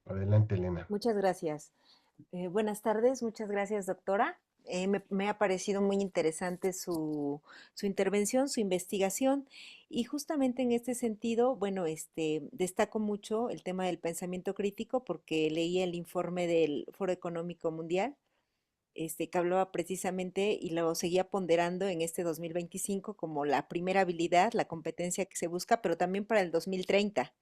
S1: Adelante, Elena.
S6: Muchas gracias. Buenas tardes, muchas gracias, doctora. Me ha parecido muy interesante su intervención, su investigación, y justamente en este sentido, bueno, destaco mucho el tema del pensamiento crítico porque leí el informe del Foro Económico Mundial, que hablaba precisamente y lo seguía ponderando en este 2025 como la primera habilidad, la competencia que se busca, pero también para el 2030.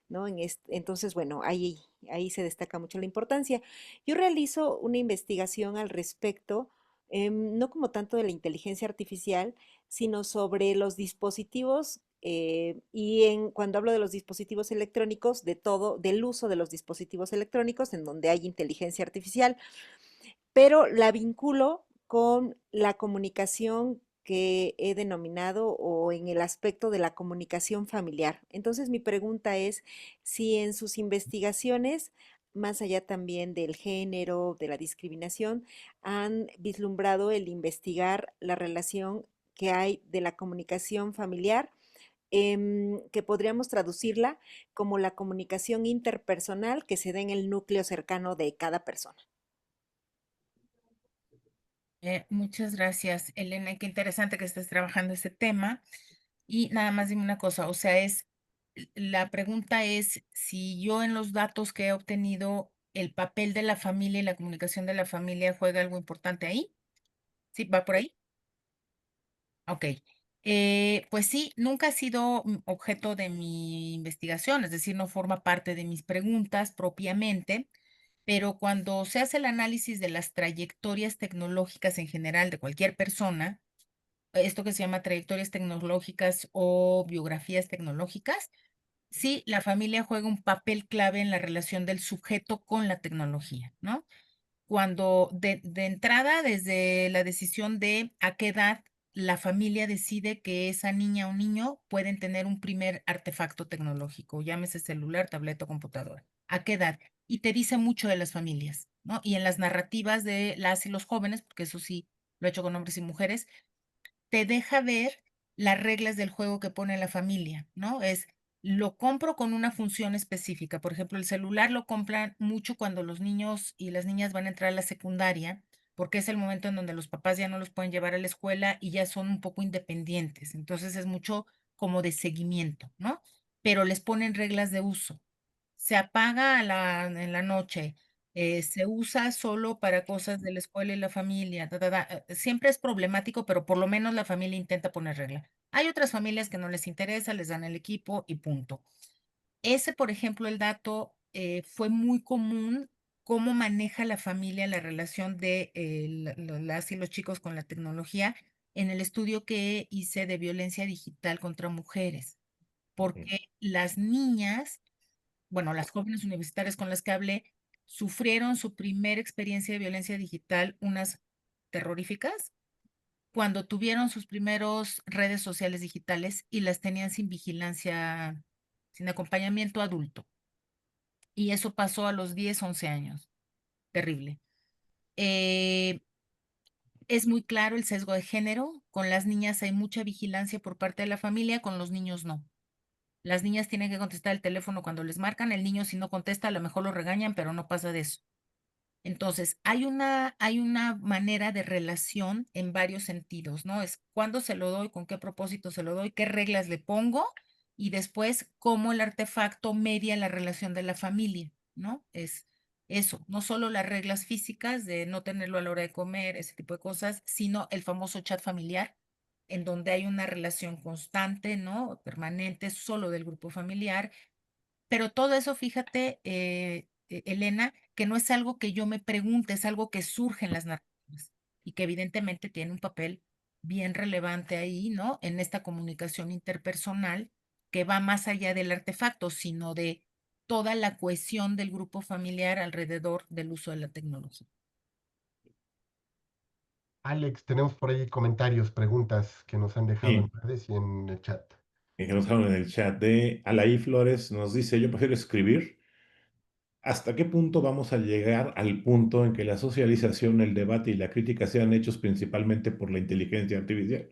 S6: ¿No? Entonces, bueno, ahí se destaca mucho la importancia. Yo realizo una investigación al respecto, no como tanto de la inteligencia artificial, sino sobre los dispositivos. Cuando hablo de los dispositivos electrónicos, del uso de los dispositivos electrónicos en donde hay inteligencia artificial, pero la vinculo con la comunicación que he denominado o en el aspecto de la comunicación familiar. Entonces, mi pregunta es si en sus investigaciones, más allá también del género, de la discriminación, han vislumbrado el investigar la relación que hay de la comunicación familiar, que podríamos traducirla como la comunicación interpersonal que se da en el núcleo cercano de cada persona.
S3: Muchas gracias, Elena. Qué interesante que estés trabajando este tema. Y nada más dime una cosa, o sea, la pregunta es si yo en los datos que he obtenido, el papel de la familia y la comunicación de la familia juega algo importante ahí. ¿Sí? ¿Va por ahí? Ok. Pues sí, nunca ha sido objeto de mi investigación, es decir, no forma parte de mis preguntas propiamente, pero cuando se hace el análisis de las trayectorias tecnológicas en general de cualquier persona, esto que se llama trayectorias tecnológicas o biografías tecnológicas, sí, la familia juega un papel clave en la relación del sujeto con la tecnología, ¿no? Cuando de entrada, desde la decisión de a qué edad la familia decide que esa niña o niño pueden tener un primer artefacto tecnológico, llámese celular, tableta o computadora. ¿A qué edad? Y te dice mucho de las familias, ¿no? Y en las narrativas de las y los jóvenes, porque eso sí lo he hecho con hombres y mujeres, te deja ver las reglas del juego que pone la familia, ¿no? Lo compro con una función específica. Por ejemplo, el celular lo compran mucho cuando los niños y las niñas van a entrar a la secundaria, porque es el momento en donde los papás ya no los pueden llevar a la escuela y ya son un poco independientes. Entonces es mucho como de seguimiento, ¿no? Pero les ponen reglas de uso. Se apaga en la noche, se usa solo para cosas de la escuela y la familia, siempre es problemático, pero por lo menos la familia intenta poner regla. Hay otras familias que no les interesa, les dan el equipo y punto. Ese, por ejemplo, el dato fue muy común, cómo maneja la familia la relación de las y los chicos con la tecnología en el estudio que hice de violencia digital contra mujeres, porque las niñas, bueno, las jóvenes universitarias con las que hablé, sufrieron su primera experiencia de violencia digital, unas terroríficas, cuando tuvieron sus primeros redes sociales digitales y las tenían sin vigilancia, sin acompañamiento adulto. Y eso pasó a los 10, 11 años. Terrible. Eh, es muy claro el sesgo de género. Con las niñas hay mucha vigilancia por parte de la familia, con los niños no. Las niñas tienen que contestar el teléfono cuando les marcan, el niño si no contesta a lo mejor lo regañan, pero no pasa de eso. Entonces, hay una manera de relación en varios sentidos, ¿no? Es cuándo se lo doy, con qué propósito se lo doy, qué reglas le pongo y después cómo el artefacto media la relación de la familia, ¿no? Es eso, no solo las reglas físicas de no tenerlo a la hora de comer, ese tipo de cosas, sino el famoso chat familiar, en donde hay una relación constante, ¿no? Permanente, solo del grupo familiar, pero todo eso, fíjate, Elena, que no es algo que yo me pregunte, es algo que surge en las narrativas y que evidentemente tiene un papel bien relevante ahí, ¿no? En esta comunicación interpersonal que va más allá del artefacto, sino de toda la cohesión del grupo familiar alrededor del uso de la tecnología.
S1: Alex, tenemos por ahí comentarios, preguntas que nos han dejado en
S2: Sí,
S1: redes y en el chat.
S2: que nos hablan en el chat de Alaí Flores, nos dice, yo prefiero escribir. ¿Hasta qué punto vamos a llegar al punto en que la socialización, el debate y la crítica sean hechos principalmente por la inteligencia artificial?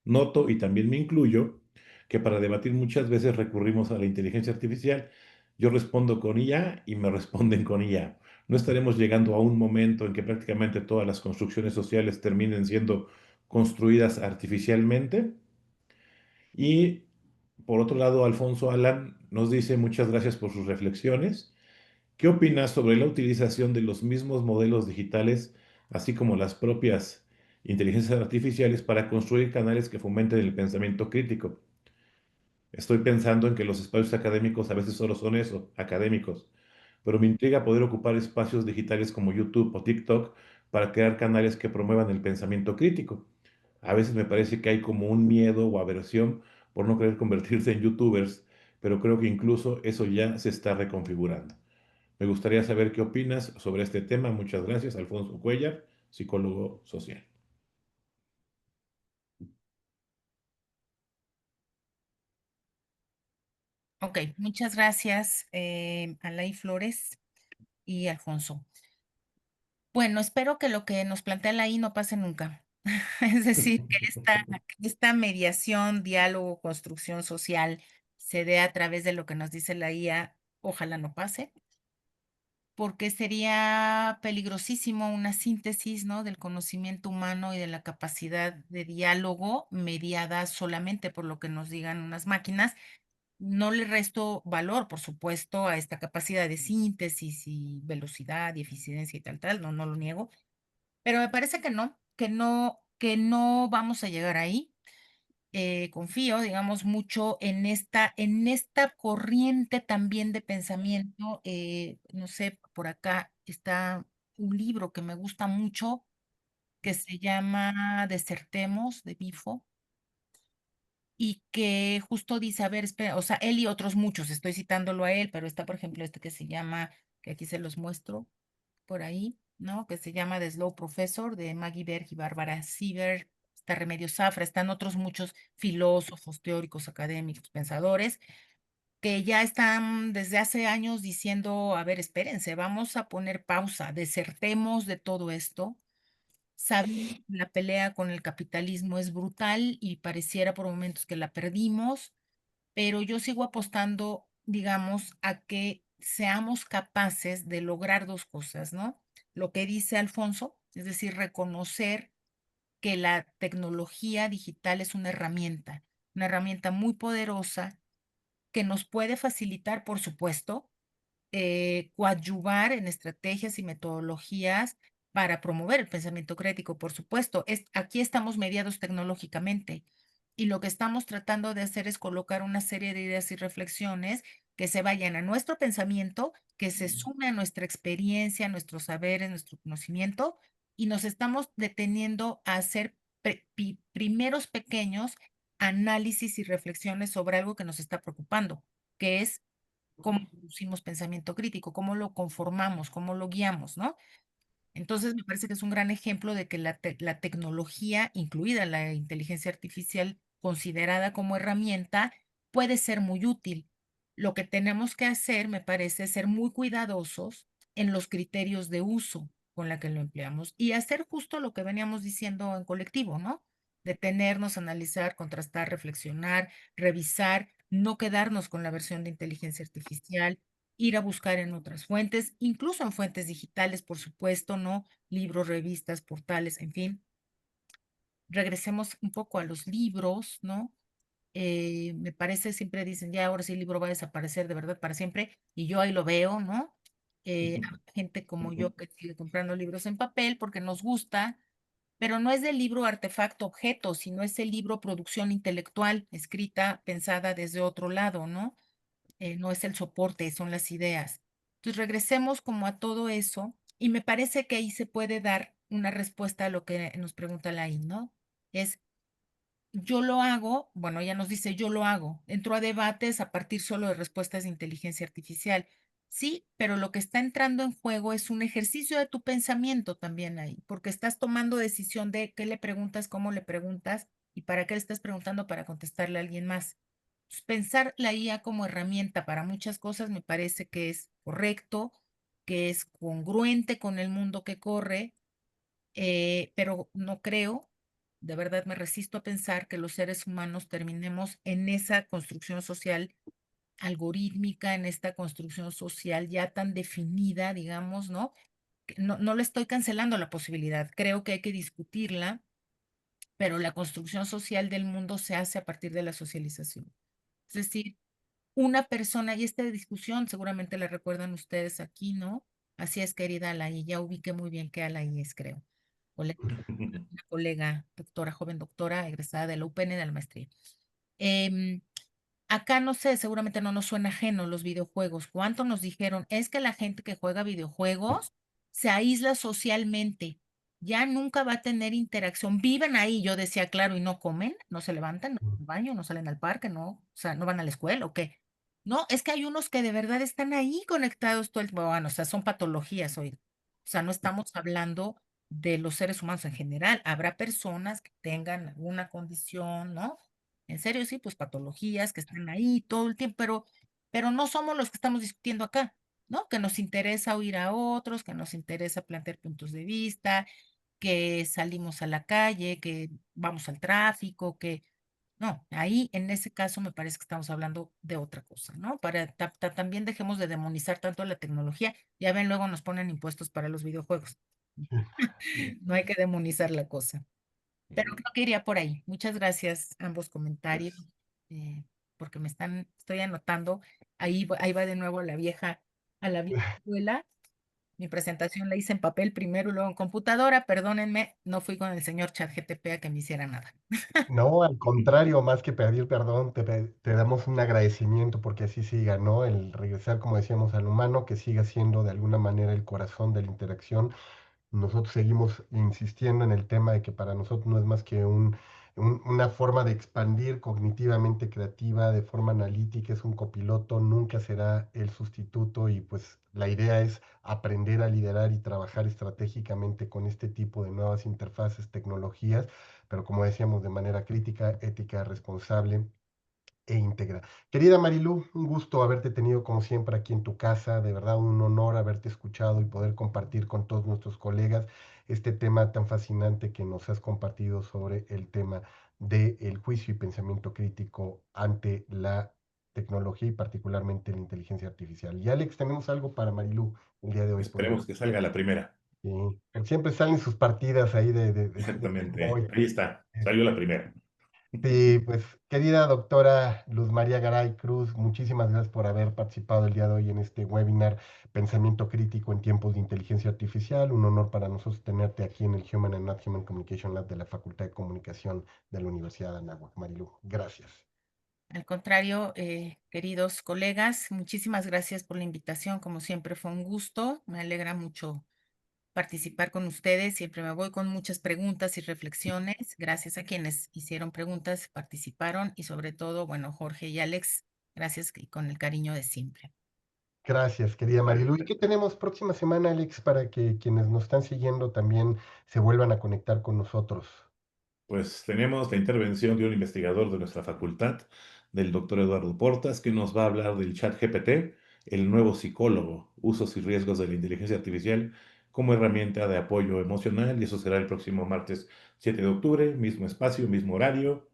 S2: Noto, y también me incluyo, que para debatir muchas veces recurrimos a la inteligencia artificial. Yo respondo con IA y me responden con IA. ¿No estaremos llegando a un momento en que prácticamente todas las construcciones sociales terminen siendo construidas artificialmente? Y por otro lado, Alfonso Alan nos dice muchas gracias por sus reflexiones. ¿Qué opinas sobre la utilización de los mismos modelos digitales, así como las propias inteligencias artificiales, para construir canales que fomenten el pensamiento crítico? Estoy pensando en que los espacios académicos a veces solo son eso, académicos, pero me intriga poder ocupar espacios digitales como YouTube o TikTok para crear canales que promuevan el pensamiento crítico. A veces me parece que hay como un miedo o aversión por no querer convertirse en YouTubers, pero creo que incluso eso ya se está reconfigurando. Me gustaría saber qué opinas sobre este tema. Muchas gracias, Alfonso Cuellar, psicólogo social.
S3: Ok, muchas gracias, Alaí Flores y Alfonso. Bueno, espero que lo que nos plantea Alaí no pase nunca. Es decir, que esta mediación, diálogo, construcción social se dé a través de lo que nos dice la IA, ojalá no pase, porque sería peligrosísimo una síntesis, ¿no? Del conocimiento humano y de la capacidad de diálogo mediada solamente por lo que nos digan unas máquinas. No le resto valor, por supuesto, a esta capacidad de síntesis y velocidad y eficiencia y tal, no lo niego, pero me parece que no vamos a llegar ahí. Confío, digamos, mucho en esta corriente también de pensamiento. No sé, por acá está un libro que me gusta mucho que se llama Desertemos de Bifo y que justo dice, a ver, espera, o sea, él y otros muchos, estoy citándolo a él, pero está, por ejemplo, este que se llama, que aquí se los muestro por ahí, ¿no? Que se llama The Slow Professor de Maggie Berg y Bárbara Sieber, está Remedios Zafra, están otros muchos filósofos, teóricos, académicos, pensadores, que ya están desde hace años diciendo, a ver, espérense, vamos a poner pausa, desertemos de todo esto. Sabemos que la pelea con el capitalismo es brutal y pareciera por momentos que la perdimos, pero yo sigo apostando, digamos, a que seamos capaces de lograr dos cosas, ¿no? Lo que dice Alfonso, es decir, reconocer que la tecnología digital es una herramienta muy poderosa que nos puede facilitar, por supuesto, coadyuvar en estrategias y metodologías para promover el pensamiento crítico, por supuesto. Aquí estamos mediados tecnológicamente y lo que estamos tratando de hacer es colocar una serie de ideas y reflexiones que se vayan a nuestro pensamiento, que se sume a nuestra experiencia, a nuestros saberes, nuestro conocimiento, y nos estamos deteniendo a hacer primeros pequeños análisis y reflexiones sobre algo que nos está preocupando, que es cómo producimos pensamiento crítico, cómo lo conformamos, cómo lo guiamos, ¿no? Entonces, me parece que es un gran ejemplo de que la tecnología, incluida la inteligencia artificial, considerada como herramienta, puede ser muy útil. Lo que tenemos que hacer, me parece, es ser muy cuidadosos en los criterios de uso con la que lo empleamos y hacer justo lo que veníamos diciendo en colectivo, ¿no? Detenernos, analizar, contrastar, reflexionar, revisar, no quedarnos con la versión de inteligencia artificial, ir a buscar en otras fuentes, incluso en fuentes digitales, por supuesto, ¿no? Libros, revistas, portales, en fin. Regresemos un poco a los libros, ¿no? Me parece, siempre dicen, ya ahora sí el libro va a desaparecer de verdad para siempre, y yo ahí lo veo, ¿no? Hay gente como yo que sigue comprando libros en papel porque nos gusta, pero no es del libro artefacto objeto, sino es el libro producción intelectual, escrita, pensada desde otro lado, ¿no? No es el soporte, son las ideas. Entonces regresemos como a todo eso y me parece que ahí se puede dar una respuesta a lo que nos pregunta Laín, ¿no? Es yo lo hago, bueno, ella nos dice, yo lo hago, entro a debates a partir solo de respuestas de inteligencia artificial. Sí, pero lo que está entrando en juego es un ejercicio de tu pensamiento también ahí, porque estás tomando decisión de qué le preguntas, cómo le preguntas y para qué le estás preguntando para contestarle a alguien más. Pues, pensar la IA como herramienta para muchas cosas me parece que es correcto, que es congruente con el mundo que corre, pero no creo, de verdad me resisto a pensar que los seres humanos terminemos en esa construcción social algorítmica, en esta construcción social ya tan definida, digamos, ¿no? No, no le estoy cancelando la posibilidad, creo que hay que discutirla, pero la construcción social del mundo se hace a partir de la socialización. Es decir, una persona, y esta discusión seguramente la recuerdan ustedes aquí, ¿no? Así es, querida Alaí, ya ubiqué muy bien qué Alaí es, creo. Colega, una colega, doctora, joven doctora, egresada de la UPN de la maestría. Em, Acá no sé, seguramente no nos suena ajeno los videojuegos. ¿Cuánto nos dijeron? Es que la gente que juega videojuegos se aísla socialmente, ya nunca va a tener interacción. Viven ahí, yo decía, claro, y no comen, no se levantan, no van al baño, no salen al parque, no, o sea, no van a la escuela, ¿o qué? No, es que hay unos que de verdad están ahí conectados todo el tiempo. Bueno, o sea, son patologías hoy. O sea, no estamos hablando de los seres humanos en general. Habrá personas que tengan alguna condición, ¿no? En serio, sí, pues patologías que están ahí todo el tiempo, pero no somos los que estamos discutiendo acá, ¿no? Que nos interesa oír a otros, que nos interesa plantear puntos de vista, que salimos a la calle, que vamos al tráfico, que no, ahí en ese caso me parece que estamos hablando de otra cosa, ¿no? Para también dejemos de demonizar tanto la tecnología. Ya ven, luego nos ponen impuestos para los videojuegos. No hay que demonizar la cosa. Pero creo que iría por ahí. Muchas gracias, ambos comentarios,
S2: Gracias.
S3: porque estoy anotando. Ahí va de nuevo a la vieja escuela. Mi presentación la hice en papel primero y luego en computadora. Perdónenme, no fui con el señor ChatGPT a que me hiciera nada.
S1: No, al contrario, más que pedir perdón, te damos un agradecimiento porque así siga, ¿no? El regresar, como decíamos, al humano, que siga siendo de alguna manera el corazón de la interacción. Nosotros seguimos insistiendo en el tema de que para nosotros no es más que una forma de expandir cognitivamente creativa, de forma analítica, es un copiloto, nunca será el sustituto y pues la idea es aprender a liderar y trabajar estratégicamente con este tipo de nuevas interfaces, tecnologías, pero como decíamos, de manera crítica, ética, responsable e íntegra. Querida Marilú, un gusto haberte tenido como siempre aquí en tu casa, de verdad un honor haberte escuchado y poder compartir con todos nuestros colegas este tema tan fascinante que nos has compartido sobre el tema del juicio y pensamiento crítico ante la tecnología y particularmente la inteligencia artificial. Y Alex, tenemos algo para Marilú el día de hoy, por
S2: Esperemos que salga la primera.
S1: sí, porque siempre salen sus partidas ahí de Game
S2: Exactamente.
S1: Boy.
S2: Ahí está. Salió la primera.
S1: Sí, pues querida doctora Luz María Garay Cruz, muchísimas gracias por haber participado el día de hoy en este webinar Pensamiento Crítico en tiempos de inteligencia artificial. Un honor para nosotros tenerte aquí en el Human and Not Human Communication Lab de la Facultad de Comunicación de la Universidad de Anáhuac. Marilú, gracias.
S3: Al contrario, queridos colegas, muchísimas gracias por la invitación. Como siempre, fue un gusto. Me alegra mucho participar con ustedes. Siempre me voy con muchas preguntas y reflexiones. Gracias a quienes hicieron preguntas, participaron y sobre todo, bueno, Jorge y Alex, gracias y con el cariño de siempre.
S1: Gracias, querida Marilú. ¿Y qué tenemos próxima semana, Alex, para que quienes nos están siguiendo también se vuelvan a conectar con nosotros?
S2: Pues tenemos la intervención de un investigador de nuestra facultad, del doctor Eduardo Portas, que nos va a hablar del chat GPT, el nuevo psicólogo, usos y riesgos de la inteligencia artificial como herramienta de apoyo emocional, y eso será el próximo martes 7 de octubre, mismo espacio, mismo horario,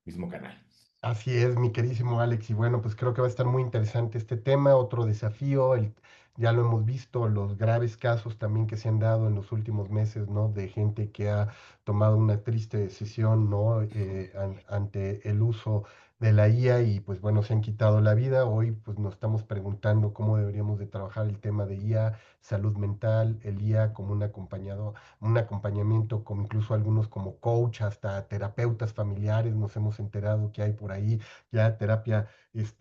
S2: mismo canal.
S1: Así es, mi queridísimo Alex, y bueno, pues creo que va a estar muy interesante este tema, otro desafío, ya lo hemos visto, los graves casos también que se han dado en los últimos meses, ¿no? De gente que ha tomado una triste decisión, ¿no? Ante el uso de la IA y pues bueno, se han quitado la vida. Hoy pues nos estamos preguntando cómo deberíamos de trabajar el tema de IA, salud mental, el IA como un acompañado, un acompañamiento con incluso algunos como coach, hasta terapeutas familiares, nos hemos enterado que hay por ahí ya terapia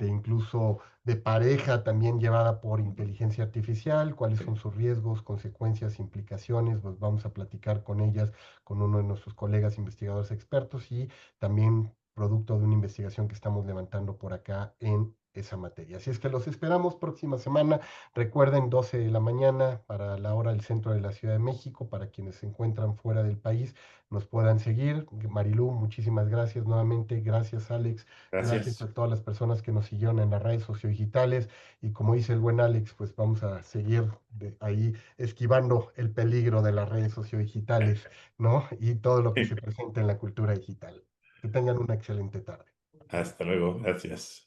S1: incluso de pareja también llevada por inteligencia artificial, cuáles son sus riesgos, consecuencias, implicaciones, pues vamos a platicar con ellas, con uno de nuestros colegas investigadores expertos y también producto de una investigación que estamos levantando por acá en esa materia. Así es que los esperamos próxima semana. Recuerden, 12 de la mañana para la hora del centro de la Ciudad de México, para quienes se encuentran fuera del país, nos puedan seguir. Marilú, muchísimas gracias nuevamente. Gracias, Alex. Gracias
S2: Gracias.
S1: a todas las personas que nos siguieron en las redes sociodigitales. Y como dice el buen Alex, pues vamos a seguir ahí esquivando el peligro de las redes sociodigitales, ¿no? Y todo lo que se presenta en la cultura digital. Que tengan una excelente tarde.
S2: Hasta luego. Gracias.